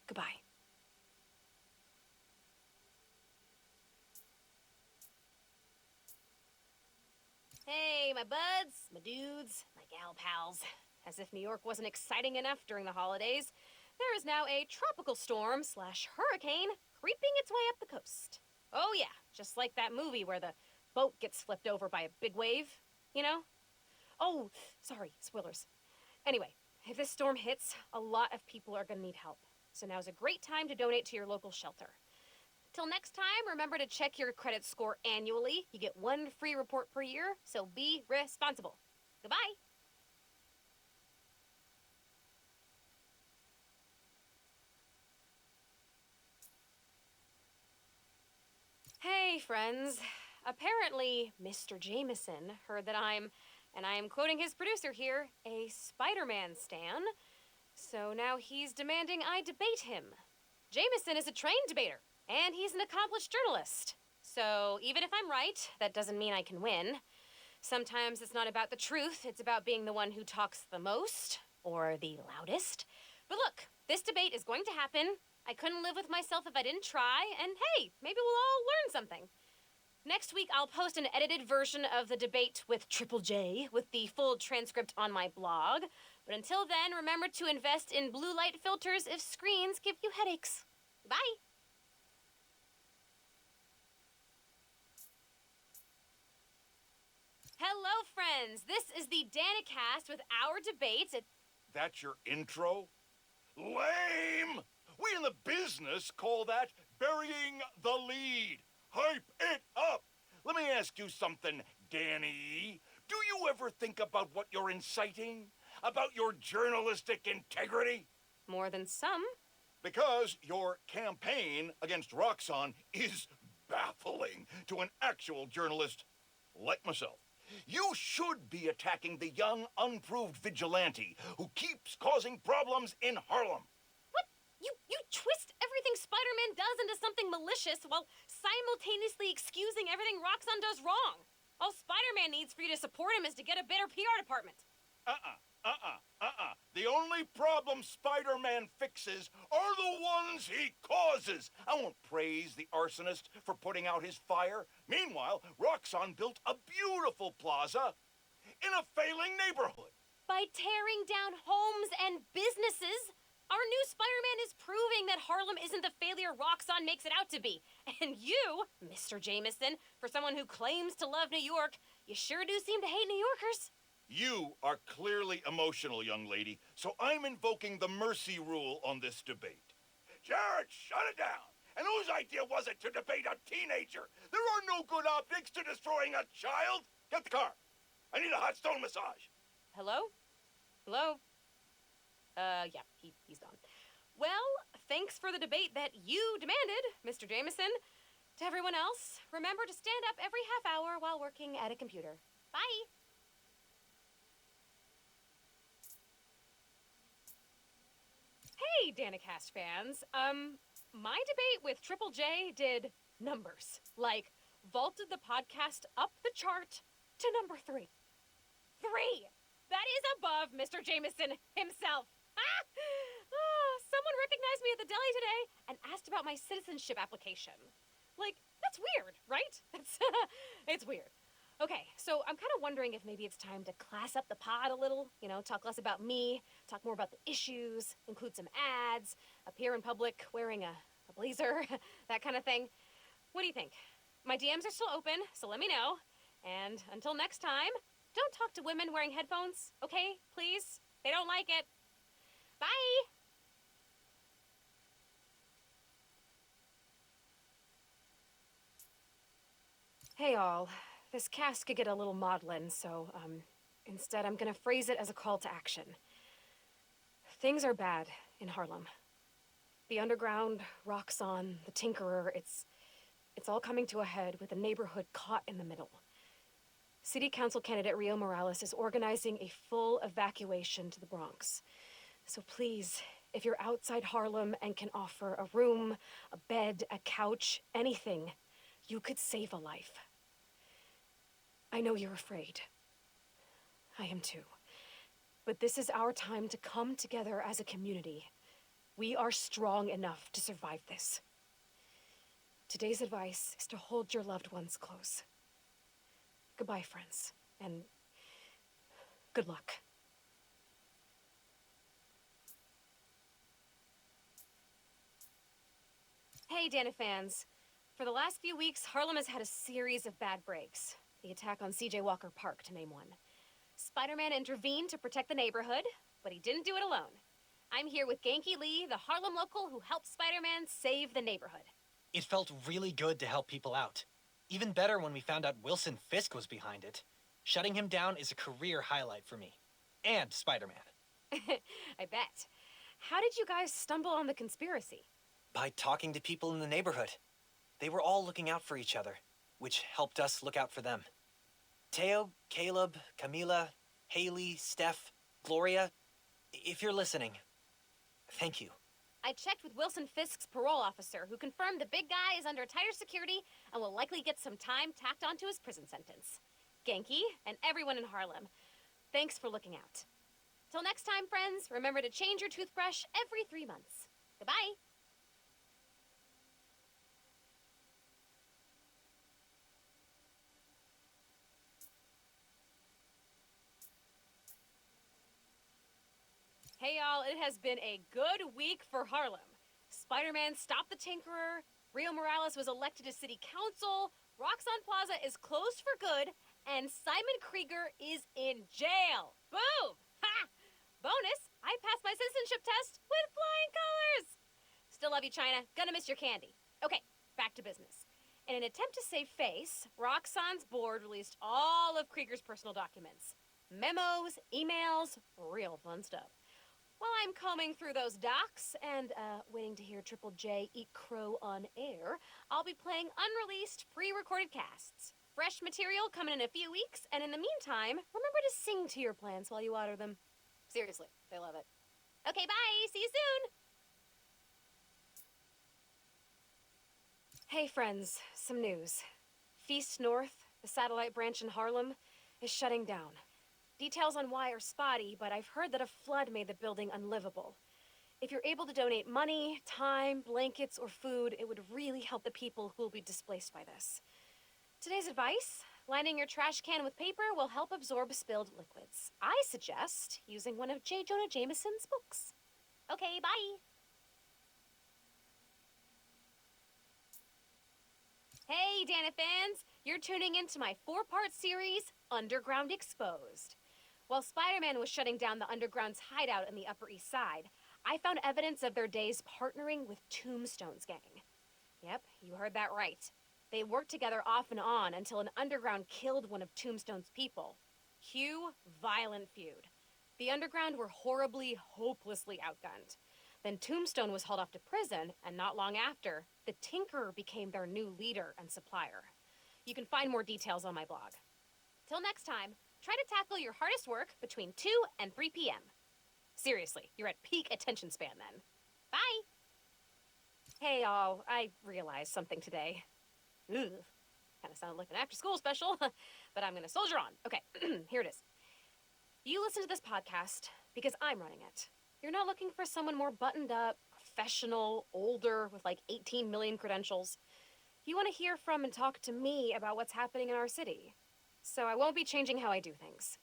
[SPEAKER 8] Goodbye. Hey, my buds, my dudes, my gal pals. As if New York wasn't exciting enough during the holidays, there is now a tropical storm / hurricane creeping its way up the coast. Oh yeah, just like that movie where the boat gets flipped over by a big wave, you know? Oh, sorry, spoilers. Anyway, if this storm hits, a lot of people are gonna need help. So now's a great time to donate to your local shelter. Till next time, remember to check your credit score annually. You get 1 free report per year, so be responsible. Goodbye. Hey, friends. Apparently, Mr. Jameson heard that I'm, and I am quoting his producer here, a Spider-Man stan. So now he's demanding I debate him. Jameson is a trained debater, and he's an accomplished journalist. So even if I'm right, that doesn't mean I can win. Sometimes it's not about the truth, it's about being the one who talks the most, or the loudest. But look, this debate is going to happen. I couldn't live with myself if I didn't try, and hey, maybe we'll all learn something. Next week, I'll post an edited version of the debate with Triple J, with the full transcript on my blog. But until then, remember to invest in blue light filters if screens give you headaches. Bye! Hello, friends! This is the Danicast with our debates.
[SPEAKER 2] That's your intro? Lame! We in the business call that burying the lead. Hype it up! Let me ask you something, Danny. Do you ever think about what you're inciting? About your journalistic integrity?
[SPEAKER 8] More than some.
[SPEAKER 2] Because your campaign against Roxanne is baffling to an actual journalist like myself. You should be attacking the young, unproved vigilante who keeps causing problems in Harlem.
[SPEAKER 8] What? You twist everything Spider-Man does into something malicious while simultaneously excusing everything Roxanne does wrong. All Spider-Man needs for you to support him is to get a better PR department.
[SPEAKER 2] The only problem Spider-Man fixes are the ones he causes. I won't praise the arsonist for putting out his fire. Meanwhile, Roxanne built a beautiful plaza in a failing neighborhood.
[SPEAKER 8] By tearing down homes and businesses, our new Spider-Man is proving that Harlem isn't the failure Roxanne makes it out to be. And you, Mr. Jameson, for someone who claims to love New York, you sure do seem to hate New Yorkers.
[SPEAKER 2] You are clearly emotional, young lady, so I'm invoking the mercy rule on this debate. Jared, shut it down! And whose idea was it to debate a teenager? There are no good optics to destroying a child! Get the car! I need a hot stone massage!
[SPEAKER 8] Hello? Hello? Yeah, he's gone. Well, thanks for the debate that you demanded, Mr. Jameson. To everyone else, remember to stand up every half hour while working at a computer. Bye! Hey, Danicast fans. My debate with Triple J did numbers. Like, vaulted the podcast up the chart to number 3. 3! That is above Mr. Jameson himself. Someone recognized me at the deli today and asked about my citizenship application. Like, that's weird, right? It's weird. Okay, so I'm kind of wondering if maybe it's time to class up the pod a little. You know, talk less about me, talk more about the issues, include some ads, appear in public wearing a blazer, that kind of thing. What do you think? My DMs are still open, so let me know. And until next time, don't talk to women wearing headphones, okay? Please? They don't like it. Bye! Hey all. This cast could get a little maudlin, so, instead I'm gonna phrase it as a call to action. Things are bad in Harlem. The underground, Roxxon, the Tinkerer, it's all coming to a head with the neighborhood caught in the middle. City Council candidate Rio Morales is organizing a full evacuation to the Bronx. So please, if you're outside Harlem and can offer a room, a bed, a couch, anything, you could save a life. I know you're afraid. I am too. But this is our time to come together as a community. We are strong enough to survive this. Today's advice is to hold your loved ones close. Goodbye, friends, and good luck. Hey, Dana fans. For the last few weeks, Harlem has had a series of bad breaks. The attack on C.J. Walker Park, to name one. Spider-Man intervened to protect the neighborhood, but he didn't do it alone. I'm here with Genki Lee, the Harlem local who helped Spider-Man save the neighborhood.
[SPEAKER 9] It felt really good to help people out. Even better when we found out Wilson Fisk was behind it. Shutting him down is a career highlight for me. And Spider-Man.
[SPEAKER 8] I bet. How did you guys stumble on the conspiracy?
[SPEAKER 9] By talking to people in the neighborhood. They were all looking out for each other, which helped us look out for them. Teo, Caleb, Camila, Haley, Steph, Gloria, if you're listening, thank you.
[SPEAKER 8] I checked with Wilson Fisk's parole officer, who confirmed the big guy is under tighter security and will likely get some time tacked onto his prison sentence. Genki, and everyone in Harlem, thanks for looking out. Till next time, friends, remember to change your toothbrush every 3 months. Goodbye. Hey y'all, it has been a good week for Harlem. Spider-Man stopped the Tinkerer, Rio Morales was elected to city council, Roxxon Plaza is closed for good, and Simon Krieger is in jail. Boom! Ha! Bonus, I passed my citizenship test with flying colors! Still love you, China. Gonna miss your candy. Okay, back to business. In an attempt to save face, Roxxon's board released all of Krieger's personal documents. Memos, emails, real fun stuff. While I'm combing through those docs and waiting to hear Triple J eat crow on air, I'll be playing unreleased, pre-recorded casts. Fresh material coming in a few weeks, and in the meantime, remember to sing to your plants while you water them. Seriously, they love it. Okay, bye! See you soon! Hey friends, some news. Feast North, the satellite branch in Harlem, is shutting down. Details on why are spotty, but I've heard that a flood made the building unlivable. If you're able to donate money, time, blankets, or food, it would really help the people who will be displaced by this. Today's advice: lining your trash can with paper will help absorb spilled liquids. I suggest using one of J. Jonah Jameson's books. Okay, bye! Hey, Dana fans! You're tuning into my 4-part series, Underground Exposed. While Spider-Man was shutting down the Underground's hideout in the Upper East Side, I found evidence of their days partnering with Tombstone's gang. Yep, you heard that right. They worked together off and on until an Underground killed one of Tombstone's people. Cue violent feud. The Underground were horribly, hopelessly outgunned. Then Tombstone was hauled off to prison, and not long after, the Tinkerer became their new leader and supplier. You can find more details on my blog. Till next time, try to tackle your hardest work between 2 and 3 p.m. Seriously, you're at peak attention span then. Bye! Hey, y'all, I realized something today. Ugh. Kind of sounded like an after-school special, but I'm gonna soldier on. Okay, here it is. You listen to this podcast because I'm running it. You're not looking for someone more buttoned up, professional, older, with like 18 million credentials. You want to hear from and talk to me about what's happening in our city. So I won't be changing how I do things.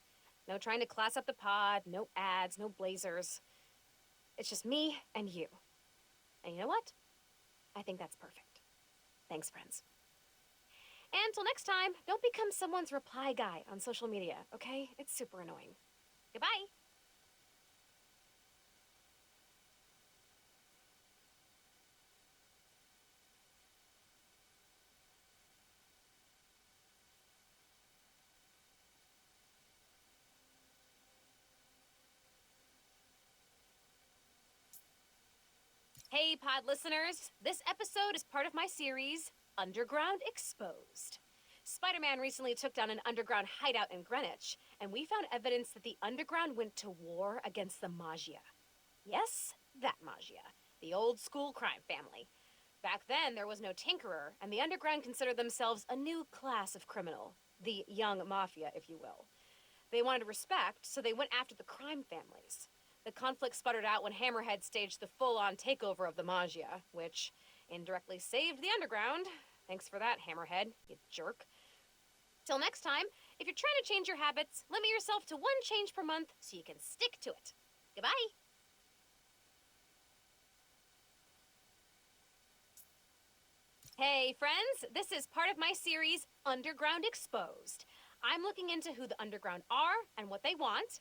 [SPEAKER 8] No trying to class up the pod, no ads, no blazers. It's just me and you. And you know what? I think that's perfect. Thanks, friends. And until next time, don't become someone's reply guy on social media, okay? It's super annoying. Goodbye. Hey, pod listeners. This episode is part of my series, Underground Exposed. Spider-Man recently took down an underground hideout in Greenwich, and we found evidence that the underground went to war against the Maggia. Yes, that Maggia, the old school crime family. Back then, there was no Tinkerer, and the underground considered themselves a new class of criminal, the young mafia, if you will. They wanted respect, so they went after the crime families. The conflict sputtered out when Hammerhead staged the full-on takeover of the Maggia, which indirectly saved the underground. Thanks for that, Hammerhead, you jerk. Till next time, if you're trying to change your habits, limit yourself to 1 change per month so you can stick to it. Goodbye. Hey, friends, this is part of my series, Underground Exposed. I'm looking into who the underground are and what they want,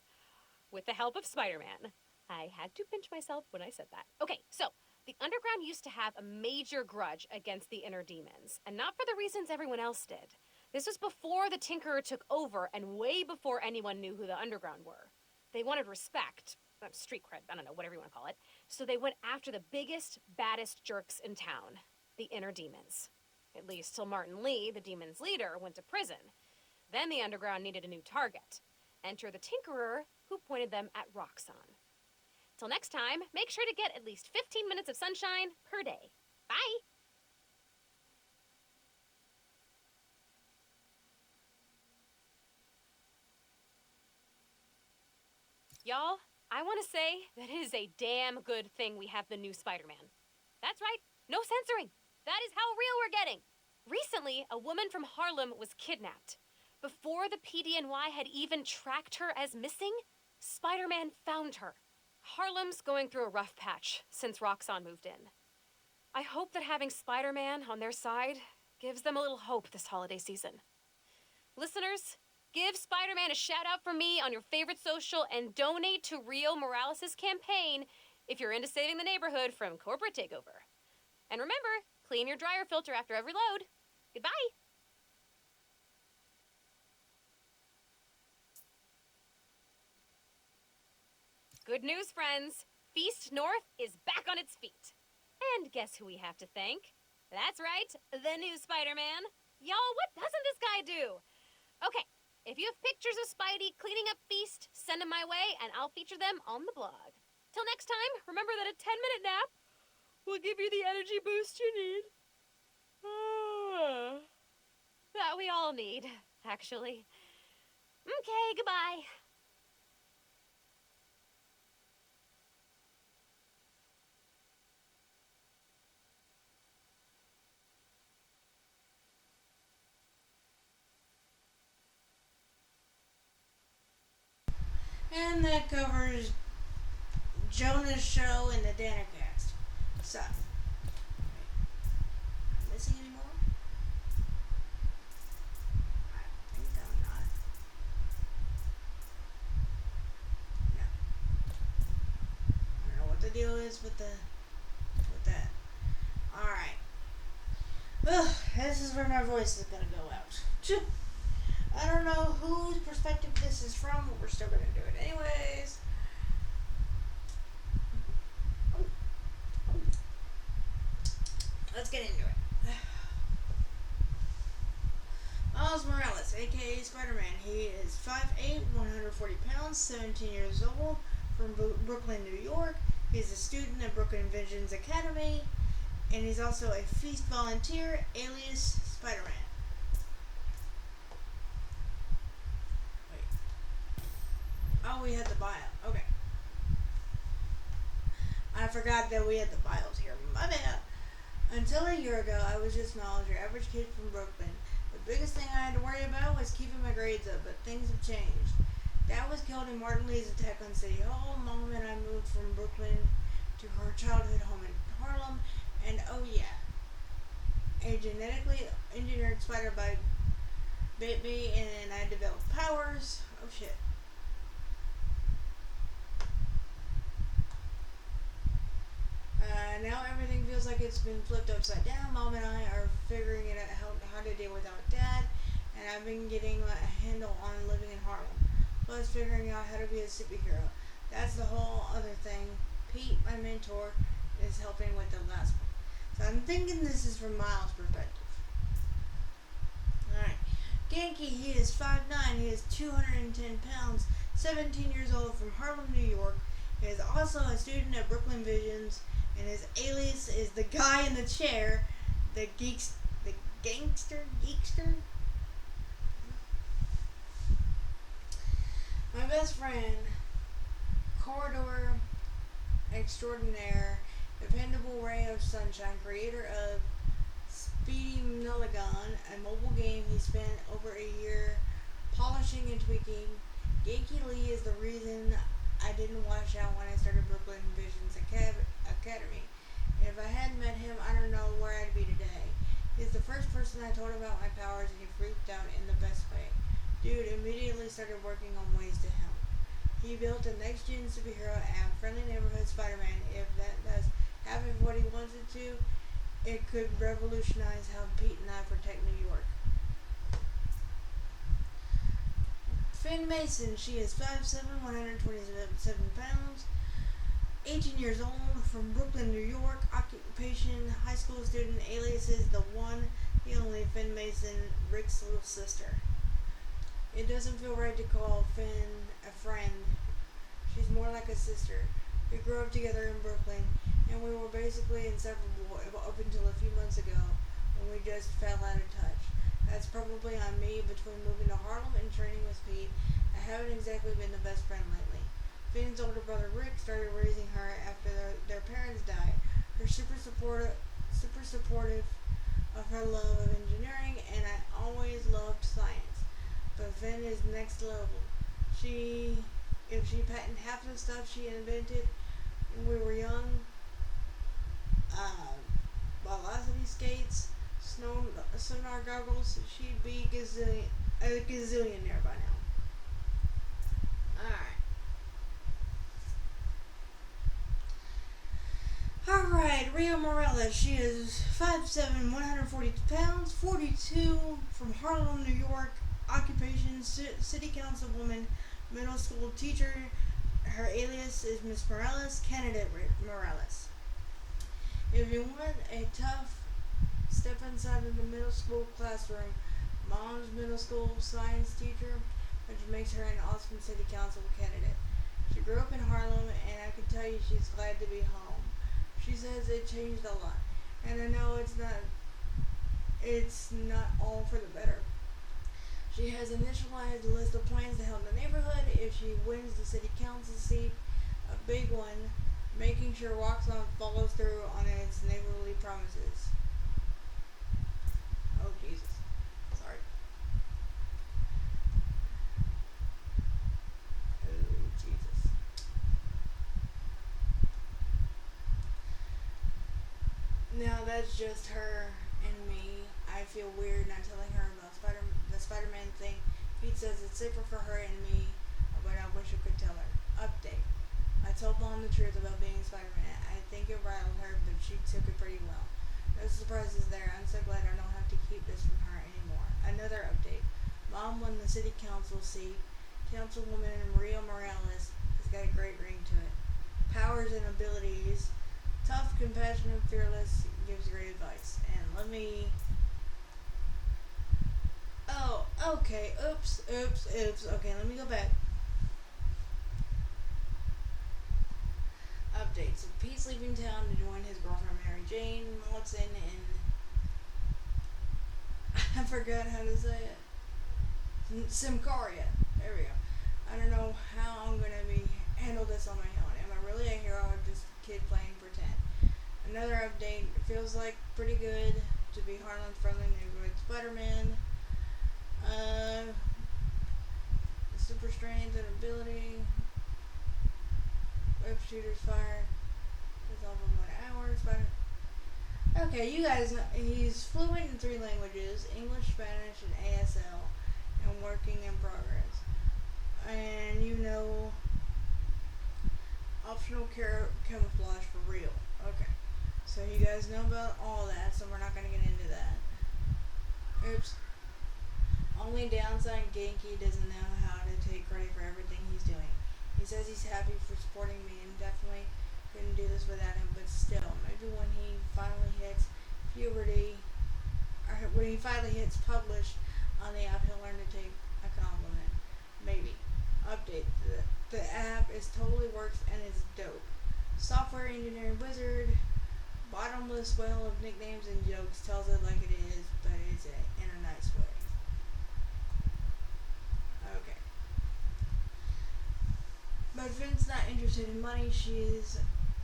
[SPEAKER 8] with the help of Spider-Man. I had to pinch myself when I said that. Okay, so the underground used to have a major grudge against the inner demons, and not for the reasons everyone else did. This was before the Tinkerer took over and way before anyone knew who the underground were. They wanted respect, street cred, I don't know, whatever you want to call it. So they went after the biggest, baddest jerks in town, the inner demons. At least till Martin Lee, the demons' leader, went to prison. Then the underground needed a new target. Enter the Tinkerer, who pointed them at Roxxon. Till next time, make sure to get at least 15 minutes of sunshine per day. Bye! Y'all, I want to say that it is a damn good thing we have the new Spider-Man. That's right, no censoring. That is how real we're getting. Recently, a woman from Harlem was kidnapped. Before the PDNY had even tracked her as missing, Spider-Man found her. Harlem's going through a rough patch since Roxxon moved in. I hope that having Spider-Man on their side gives them a little hope this holiday season. Listeners, give Spider-Man a shout out from me on your favorite social and donate to Rio Morales' campaign if you're into saving the neighborhood from corporate takeover. And remember, clean your dryer filter after every load. Goodbye. Good news, friends. Feast North is back on its feet. And guess who we have to thank? That's right, the new Spider-Man. Y'all, what doesn't this guy do? Okay, if you have pictures of Spidey cleaning up Feast, send them my way and I'll feature them on the blog. Till next time, remember that a 10-minute nap will give you the energy boost you need. That we all need, actually. Okay, goodbye.
[SPEAKER 1] And that covers Jonah's show and the Dannercast. So, am I missing any more? I think I'm not. No. I don't know what the deal is with that. Alright. Ugh, this is where my voice is gonna go out. I don't know whose perspective this is from, but we're still gonna do it anyways. Oh, let's get into it. Miles Morales, aka Spider-Man. He is 5'8", 140 pounds, 17 years old, from Brooklyn, New York. He's a student at Brooklyn Visions Academy, and he's also a Feast volunteer, alias Spider-Man. Wait. Oh, we had the bio. Okay. I forgot that we had the bios here. My bad. Until a year ago, I was just Miles, your average kid from Brooklyn. The biggest thing I had to worry about was keeping my grades up, but things have changed. Dad was killed in Martin Lee's attack on City Hall. Mom and I moved from Brooklyn to her childhood home in Harlem, and oh yeah, a genetically engineered spider bite bit me and I developed powers. Oh shit. Now everything feels like it's been flipped upside down. Mom and I are figuring it out how to deal without Dad, and I've been getting a handle on living in Harlem. Plus figuring out how to be a superhero. That's the whole other thing. Pete, my mentor, is helping with the last one. So I'm thinking this is from Miles' perspective. Alright. Genki, he is 5'9", he is 210 pounds, 17 years old, from Harlem, New York. He is also a student at Brooklyn Visions, and his alias is the guy in the chair, the gangster. My best friend, corridor extraordinaire, dependable ray of sunshine, creator of Speedy Milligan, a mobile game he spent over a year polishing and tweaking. Genki Lee is the reason I didn't wash out when I started Brooklyn Visions Academy. And if I hadn't met him, I don't know where I'd be today. He's the first person I told about my powers, and he freaked out in the best way. Dude immediately started working on ways to help. He built a next-gen superhero app, Friendly Neighborhood Spider-Man. If that does half of what he wants it to, it could revolutionize how Pete and I protect New York. Finn Mason, she is 5'7", 127 pounds, 18 years old, from Brooklyn, New York. Occupation, high school student. Alias is the one, the only Finn Mason, Rick's little sister. It doesn't feel right to call Finn a friend. She's more like a sister. We grew up together in Brooklyn, and we were basically inseparable up until a few months ago, when we just fell out of touch. That's probably on me. Between moving to Harlem and training with Pete, I haven't exactly been the best friend lately. Finn's older brother Rick started raising her after their parents died. Her super supportive of her love of engineering, and I always loved science. But Finn is next level. If she patented half the stuff she invented when we were young, velocity skates, sonar goggles, she'd be a gazillionaire by now. Alright, Rio Morales. She is 5'7", 140 pounds, 42, from Harlem, New York. Occupation, city councilwoman, middle school teacher. Her alias is Miss Morales, candidate Morales. If you want a tough step inside of the middle school classroom, Mom's middle school science teacher, which makes her an awesome city council candidate. She grew up in Harlem, and I can tell you she's glad to be home. She says it changed a lot, and I know it's not all for the better. She has initialized a list of plans to help the neighborhood if she wins the city council seat, a big one, making sure Roxanne follows through on its neighborly promises. Oh, Jesus. Sorry. Oh, Jesus. Now that's just her and me. I feel weird not telling her about the Spider-Man thing. Pete says it's safer for her and me, but I wish I could tell her. Update. I told Mom the truth about being Spider-Man. I think it rattled her, but she took it pretty well. No surprises there. I'm so glad I don't have to keep this from her anymore. Another update. Mom won the city council seat. Councilwoman Maria Morales has got a great ring to it. Powers and abilities Tough, compassionate, fearless, gives great advice. And let me. Oh, okay. Oops. Okay, let me go back. Update. So Pete's leaving town to join his girlfriend Mary Jane Molson in. I forgot how to say it. Simcaria. There we go. I don't know how I'm gonna handle this on my own. Am I really a hero or just a kid playing pretend? Another update. It feels like pretty good to be Harlan's friendly neighborhood Spider-Man. Super strength and ability. Web shooters fire. Dissolve in 1 hour. Spider. Okay, you guys know he's fluent in 3 languages: English, Spanish, and ASL, and working in progress. And you know, optional camouflage for real. Okay, so you guys know about all that, so we're not gonna get into that. Oops. Only downside, Genki doesn't know how to take credit for everything he's doing. He says he's happy for supporting me and definitely couldn't do this without him, but still, maybe when he finally hits puberty, or when he finally hits publish on the app, he'll learn to take a compliment. Maybe. Update. The app is totally works and is dope. Software engineering wizard, bottomless well of nicknames and jokes, tells it like it is, but it's in a nice way. Okay. But Finn's not interested in money. She's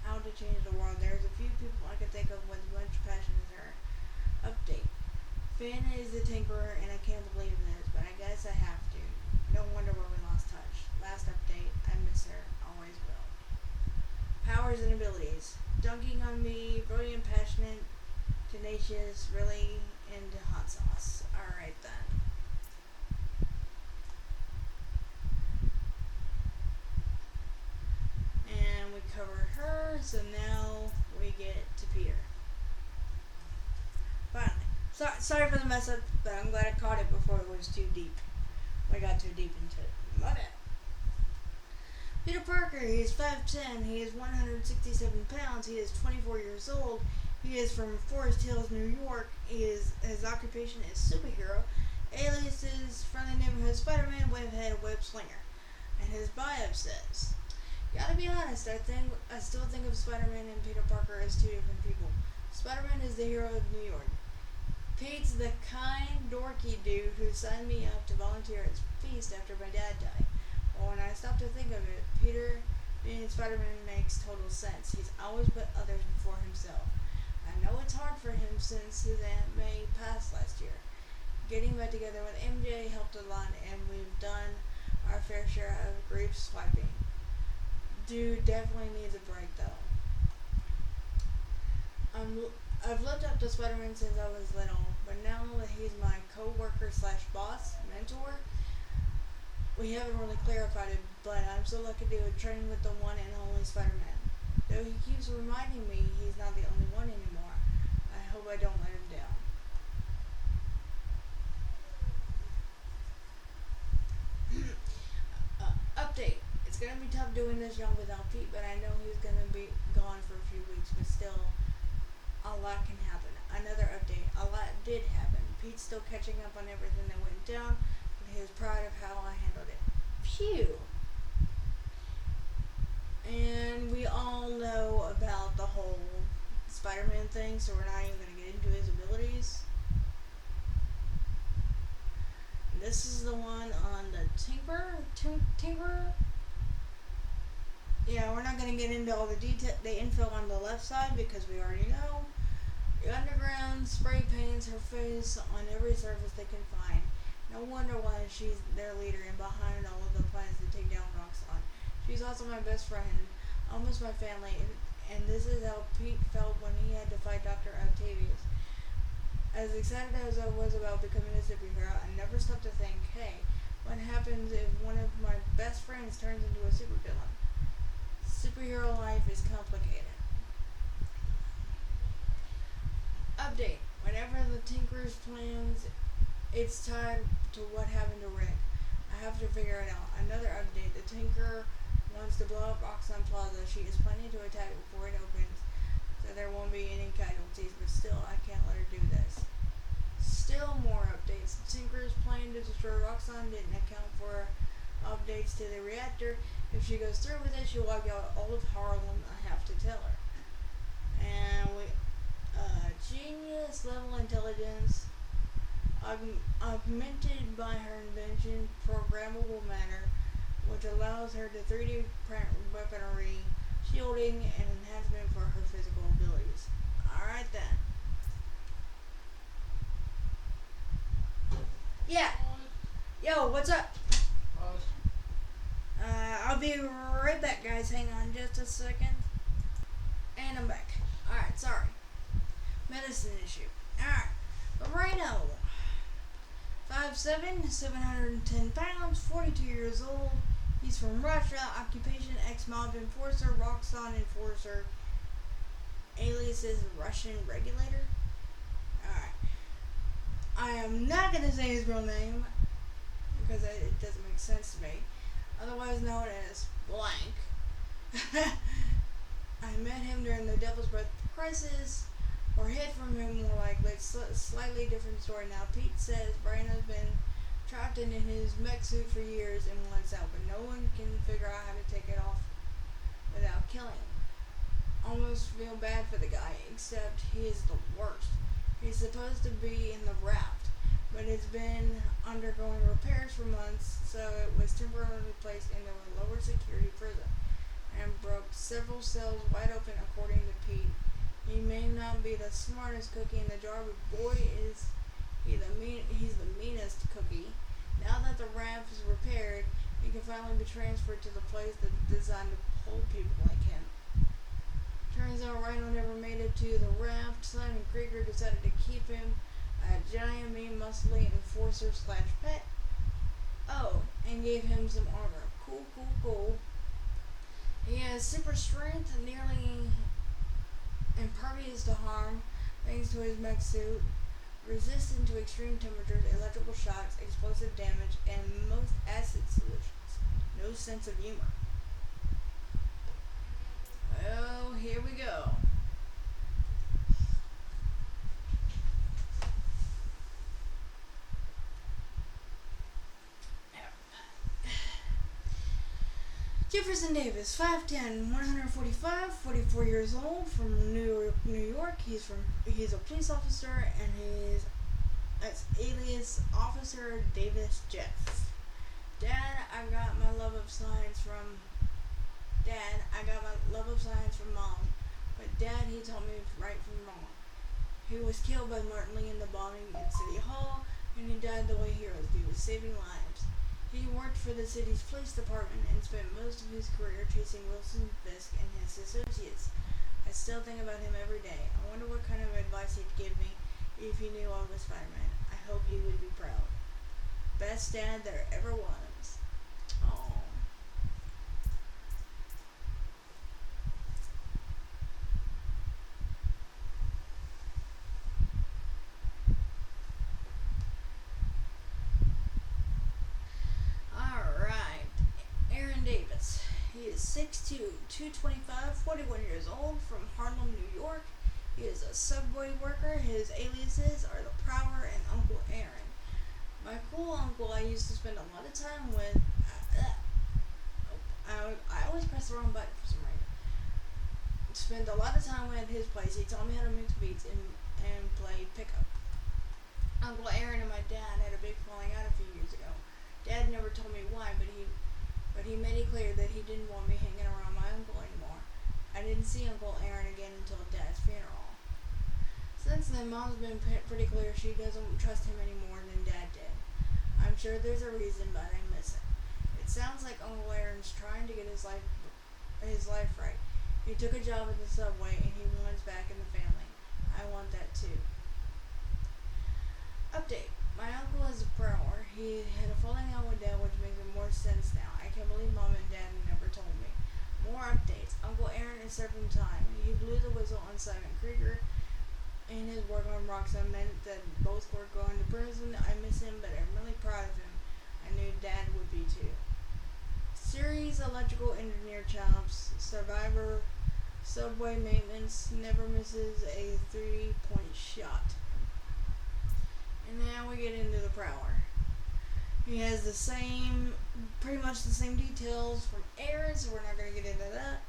[SPEAKER 1] out to change the world. There's a few people I could think of with much passion as her. Update. Finn is the tinkerer and I can't believe this, but I guess I have to. No wonder why we lost touch. Last update. I miss her. Always will. Powers and abilities. Dunking on me. Brilliant, passionate, tenacious, really into hot sauce. Alright then. And we covered her, so now we get to Peter. Finally. Sorry for the mess up, but I'm glad I caught it before it was too deep. I got too deep into it. My bad. Peter Parker, he is 5'10", he is 167 pounds, he is 24 years old, he is from Forest Hills, New York, his occupation is superhero, alias is friendly neighborhood Spider-Man, webhead, web slinger. And his bio says, gotta be honest, I still think of Spider-Man and Peter Parker as 2 different people. Spider-Man is the hero of New York. Pete's the kind, dorky dude who signed me up to volunteer at Feast after my dad died. Well, when I stopped to think of it, Peter being Spider-Man makes total sense. He's always put others before himself. I know it's hard for him since his Aunt May passed last year. Getting back together with MJ helped a lot, and we've done our fair share of grief swiping. Dude definitely needs a break, though. I've looked up to Spider-Man since I was little, but now that he's my co-worker/boss, mentor, we haven't really clarified it, but I'm so lucky to train with the one and only Spider-Man. Though he keeps reminding me he's not the only one anymore. I hope I don't let him down. Update. It's gonna be tough doing this young without Pete, but I know he's gonna be gone for a few weeks, but still, a lot can happen. Another update. A lot did happen. Pete's still catching up on everything that went down, but he was proud of how I handled it. Phew. And we all know about the whole Spider-Man thing, so we're not even going to get into his abilities. This is the one on the Tinkerer. Yeah, we're not going to get into all the info on the left side because we already know. The Underground spray paints her face on every surface they can find. No wonder why she's their leader and behind all of the plans to take down Roxxon. She's also my best friend, almost my family, and this is how Pete felt when he had to fight Dr. Octavius. As excited as I was about becoming a superhero, I never stopped to think, hey, what happens if one of my best friends turns into a supervillain? Superhero life is complicated. Update. Whenever the Tinkerer's plans, it's tied to what happened to Rick. I have to figure it out. Another update. The Tinkerer wants to blow up Roxxon Plaza. She is planning to attack before it opens. that there won't be any casualties, but still, I can't let her do this. Still more updates. Tinker's plan to destroy Roxxon didn't account for updates to the reactor. If she goes through with it, she'll wipe out all of Harlem. I have to tell her. And genius level intelligence, augmented by her invention, programmable matter, which allows her to 3D print weaponry, shielding, and enhancement for her physical abilities. Alright then. Yeah. Yo, what's up? I'll be right back, guys. Hang on just a second. And I'm back. Alright, sorry. Medicine issue. Alright. Rhino. 5'7", 710 pounds, 42 years old. He's from Russia. Occupation ex-mob enforcer, Roxxon enforcer. Alias is Russian regulator. Alright. I am not going to say his real name because it doesn't make sense to me. Otherwise known as Blank. I met him during the Devil's Breath crisis, or hid from him more likely. It's a slightly different story now. Pete says Brian has been trapped in his mech suit for years and wants out, but no one can figure out how to take it off without killing him. Almost feel bad for the guy, except he is the worst. He's supposed to be in the raft, but it's been undergoing repairs for months, so it was temporarily placed into a lower security prison and broke several cells wide open, according to Pete. He may not be the smartest cookie in the jar, but boy is he's the meanest cookie. Now that the raft is repaired, he can finally be transferred to the place that's designed to hold people like him. Turns out Rhino never made it to the raft. Simon Krieger decided to keep him a giant, mean, muscly enforcer / pet. Oh, and gave him some armor. Cool. He has super strength, nearly impervious to harm, thanks to his mech suit, resistant to extreme temperatures, electrical shocks, explosive damage, and most acid solutions. No sense of humor. Well, here we go. Jefferson Davis, 5'10", 145, 44 years old, from New York. He's a police officer, and that's alias Officer Davis Jeff. Dad, I got my love of science from Mom, but Dad, he taught me right from wrong. He was killed by Martin Lee in the bombing at City Hall, and he died the way heroes do, saving lives. He worked for the city's police department and spent most of his career chasing Wilson Fisk and his associates. I still think about him every day. I wonder what kind of advice he'd give me if he knew I was Spider-Man. I hope he would be proud. Best dad there ever was. Aww. He is 6'2", 225, 41 years old, from Harlem, New York. He is a subway worker. His aliases are the Prowler and Uncle Aaron. My cool uncle I used to spend a lot of time with. I always press the wrong button for some reason. Spent a lot of time at his place. He taught me how to mix beats and play pickup. Uncle Aaron and my dad had a big falling out a few years ago. Dad never told me why, but he made it clear that he didn't want me hanging around my uncle anymore. I didn't see Uncle Aaron again until Dad's funeral. Since then, Mom's been pretty clear she doesn't trust him any more than Dad did. I'm sure there's a reason, but I miss it. It sounds like Uncle Aaron's trying to get his life right. He took a job at the subway, and he wants back in the family. I want that too. Update. My uncle is a Prowler. He had a falling out with Dad, which makes more sense now. I can't believe Mom and Dad never told me. More updates. Uncle Aaron is serving time. He blew the whistle on Simon Krieger, and his work on Roxxon meant that both were going to prison. I miss him, but I'm really proud of him. I knew Dad would be too. Series electrical engineer chops. Survivor subway maintenance, never misses a 3-point shot. And now we get into the Prowler. He has pretty much the same details from Aaron, so we're not going to get into that.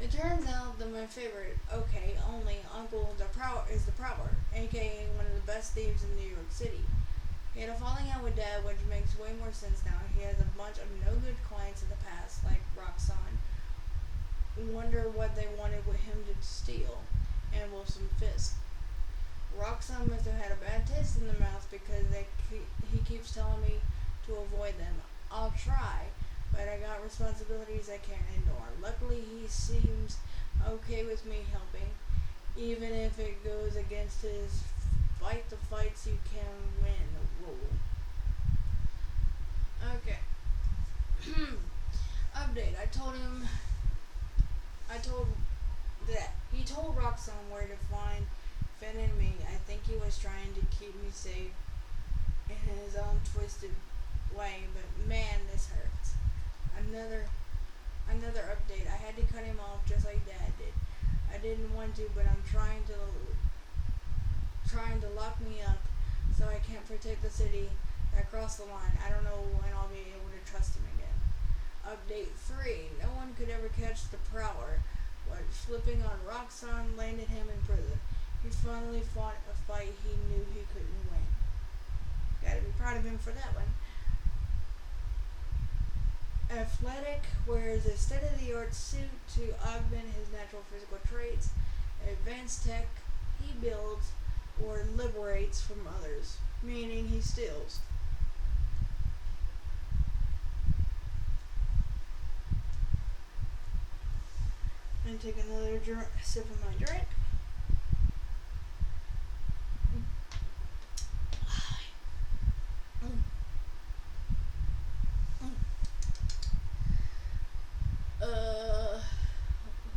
[SPEAKER 1] It turns out that my favorite, only uncle is the Prowler, aka one of the best thieves in New York City. He had a falling out with Dad, which makes way more sense now. He has a bunch of no good clients in the past, like Roxanne. Wonder what they wanted with him to steal, and Wilson Fisk. Roxanne must have had a bad taste in the mouth because he keeps telling me to avoid them. I'll try, but I got responsibilities I can't ignore. Luckily, he seems okay with me helping, even if it goes against his fight the fights you can win rule. Okay. Update. He told Roxanne where to find Finn and me. I think he was trying to keep me safe in his own twisted way, but man, this hurts. Another update. I had to cut him off just like Dad did. I didn't want to, but I'm trying to lock me up so I can't protect the city that crossed the line. I don't know when I'll be able to trust him again. Update 3. No one could ever catch the Prowler, but flipping on Roxanne landed him in prison. He finally fought a fight he knew he couldn't win. Gotta be proud of him for that one. Athletic wears a state-of-the-art suit to augment his natural physical traits. Advanced tech he builds or liberates from others, meaning he steals. And take another sip of my drink.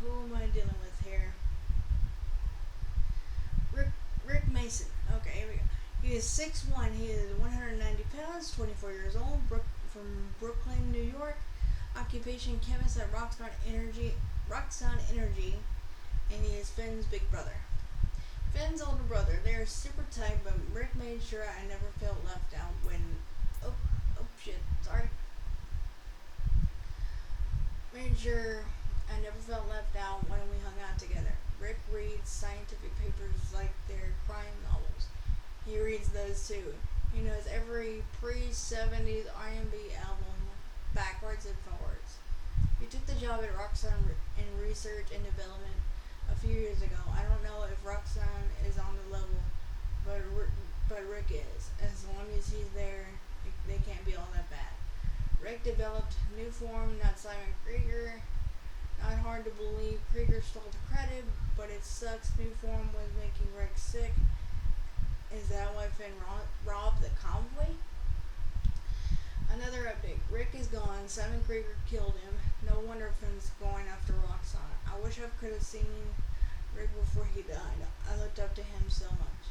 [SPEAKER 1] Who am I dealing with here? Rick Mason. Okay, here we go. He is 6'1". He is 190 pounds, 24 years old, from Brooklyn, New York. Occupation chemist at Roxanne Energy, and he is Finn's big brother. Finn's older brother. They are super tight, but Rick made sure I never felt left out when. Made sure I never felt left out when we hung out together. Rick reads scientific papers like they're crime novels. He reads those too. He knows every pre-70s R&B album backwards and forwards. He took the job at Roxanne in research and development a few years ago. I don't know if Roxanne is on the level, but Rick is. As long as he's there, they can't be all that bad. Rick developed Nuform, not Simon Krieger. Not hard to believe Krieger stole the credit, but it sucks Nuform was making Rick sick. Is that why Finn robbed the convoy? Another update. Rick is gone. Simon Krieger killed him. No wonder Finn's going after Roxanne. I wish I could have seen Rick before he died. I looked up to him so much.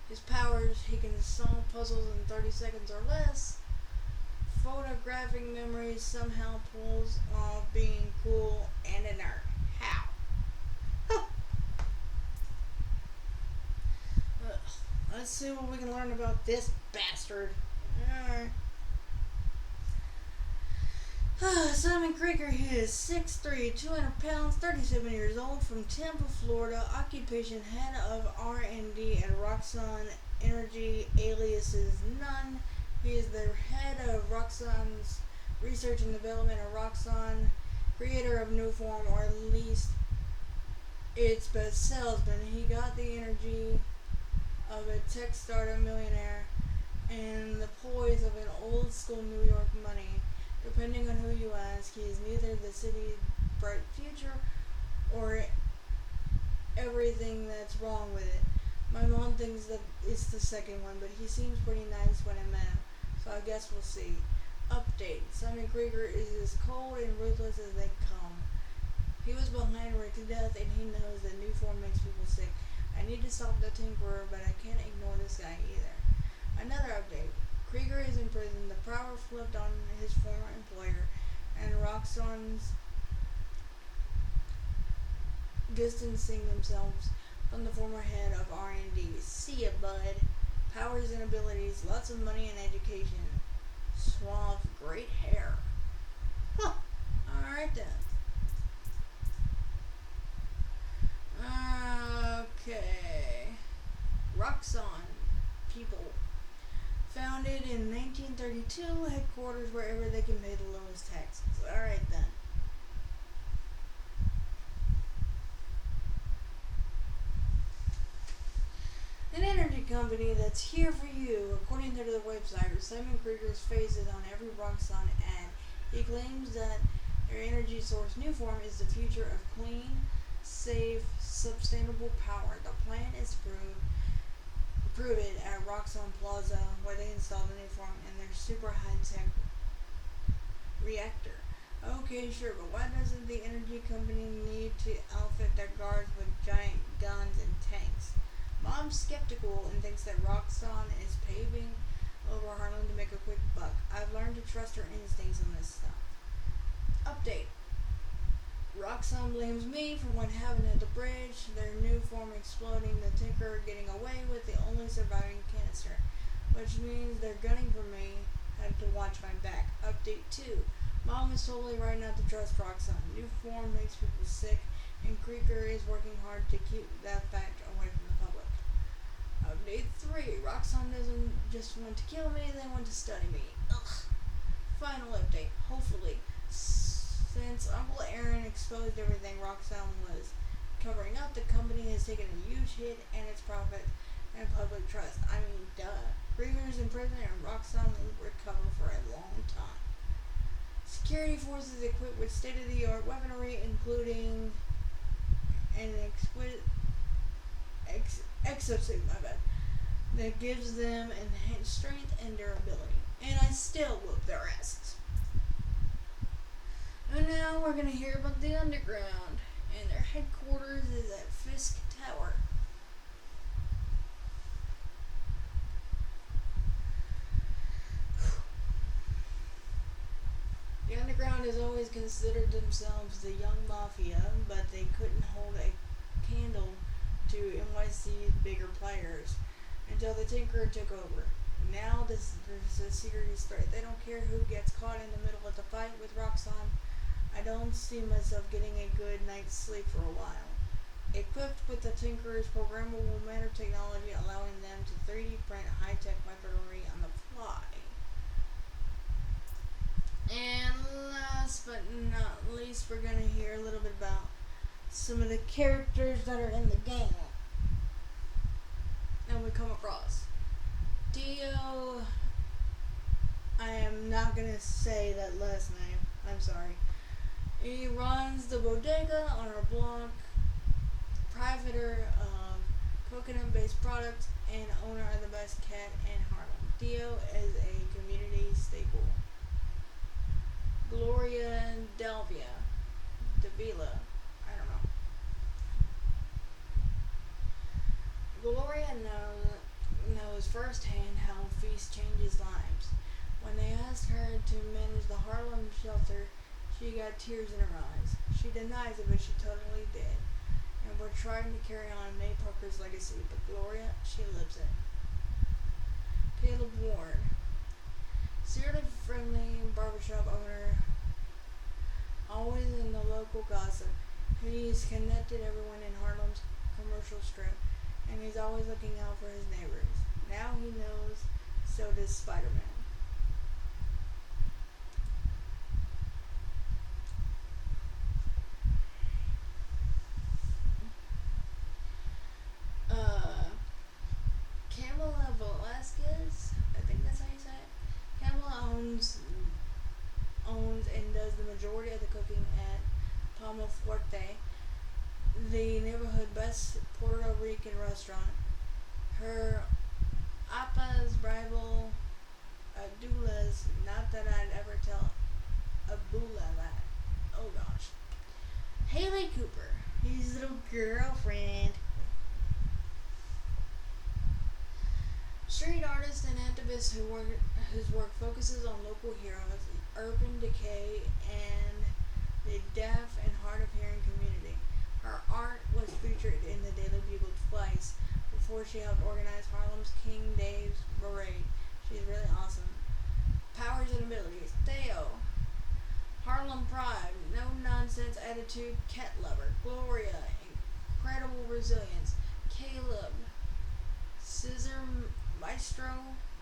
[SPEAKER 1] His powers, he can solve puzzles in 30 seconds or less. Photographic memories somehow pulls off being cool and a nerd. How? Let's see what we can learn about this bastard. Simon Krieger, he is 6'3", 200 pounds, 37 years old, from Tampa, Florida. Occupation head of R&D at Roxanne Energy, alias is none. He is the head of Roxanne's research and development of Roxanne, creator of Nuform, or at least its best salesman. He got the energy of a tech startup millionaire and the poise of an old school New York money. Depending on who you ask, he is neither the city's bright future or everything that's wrong with it. My mom thinks that it's the second one, but he seems pretty nice when I met him, so I guess we'll see. Update. Simon Krieger is as cold and ruthless as they come. He was behind Rick's death, and he knows that Nuform makes people sick. I need to stop the Tinkerer, but I can't ignore this guy either. Another update. Krieger is in prison. The Prowler flipped on his former employer, and Roxanne's distancing themselves from the former head of R&D. See ya, bud. Powers and abilities, lots of money and education. Suave, great hair. Huh. Alright then. Okay. Roxxon people. Founded in 1932, headquarters wherever they can pay the lowest taxes. Alright then. An energy company that's here for you, according to their website. Simon Krieger's faces on every Roxxon ad. He claims that their energy source, Newform, is the future of clean, safe, sustainable power. The plan is to prove it at Roxxon Plaza, where they install the Newform in their super high-tech reactor. Okay, sure, but why doesn't the energy company need to outfit their guards with giant guns and tanks? Mom's skeptical and thinks that Roxxon is paving over Harlem to make a quick buck. I've learned to trust her instincts on this stuff. Update. Roxxon blames me for what happened at the bridge, their Newform exploding, the Tinker getting away with the only surviving canister, which means they're gunning for me. Had to watch my back. Update 2. Mom is totally right not to trust Roxxon. Newform makes people sick, and Krieger is working hard to keep that fact away from the public. Update 3. Roxxon doesn't just want to kill me, they want to study me. Ugh. Final update. Hopefully, since Uncle Aaron exposed everything Roxxon was covering up, the company has taken a huge hit in its profit and public trust. I mean, duh. Krieger's in prison and Roxxon won't recover for a long time. Security forces equipped with state-of-the-art weaponry, including an exosuit, that gives them enhanced strength and durability. And I still whoop their asses. And now we're gonna hear about the underground, and their headquarters is at Fisk Tower. The underground has always considered themselves the young mafia, but they couldn't hold a candle to NYC's bigger players until the Tinker took over. Now there's a serious threat. They don't care who gets caught in the middle of the fight with Roxxon. I don't see myself getting a good night's sleep for a while. Equipped with the Tinker's programmable matter technology, allowing them to 3D print high-tech weaponry on the fly. And last but not least, we're going to hear a little bit about some of the characters that are in the game that we come across. Dio, I am not going to say that last name, I'm sorry. He runs the bodega on our block, provider of coconut-based products, and owner of the best cat in Harlem. Dio is a community staple. Gloria Davila, I don't know. Gloria knows firsthand how Feast changes lives. When they asked her to manage the Harlem shelter, she got tears in her eyes. She denies it, but she totally did. And we're trying to carry on May Parker's legacy, but Gloria, she lives it. Caleb Ward, serially friendly barbershop owner, always in the local gossip. He's connected everyone in Harlem's commercial strip, and he's always looking out for his neighbors. Now he knows, so does Spider-Man. Kamala Velasquez, I think that's how you say it. Kamala owns and does the majority of the cooking at Palma Fuerte, the neighborhood best Puerto Rican restaurant. Her Appa's rival, Abdullah's, not that I'd ever tell Abdullah that. Oh gosh. Haley Cooper, his little girlfriend. Street artist and activist whose work focuses on local heroes, urban decay, and the deaf and hard of hearing community. Her art was featured in the Daily Bugle twice before she helped organize Harlem's King Dave's Parade. She's really awesome. Powers and abilities. Theo. Harlem Pride. No nonsense attitude. Cat lover. Gloria. Incredible resilience. Caleb. Scissor Maestro.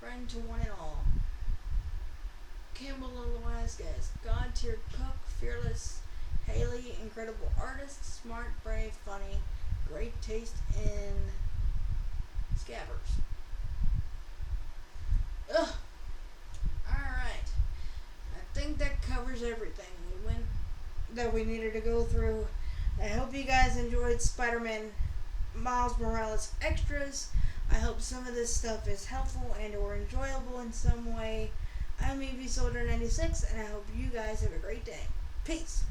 [SPEAKER 1] Friend to one and all. Campbell Velasquez. God tier cook. Fearless. Haley. Incredible artist. Smart, brave, funny. Great taste in scabbers. Ugh. Alright. I think that covers everything that we needed to go through. I hope you guys enjoyed Spider-Man Miles Morales Extras. I hope some of this stuff is helpful and or enjoyable in some way. I'm EV Soldier 96 and I hope you guys have a great day. Peace.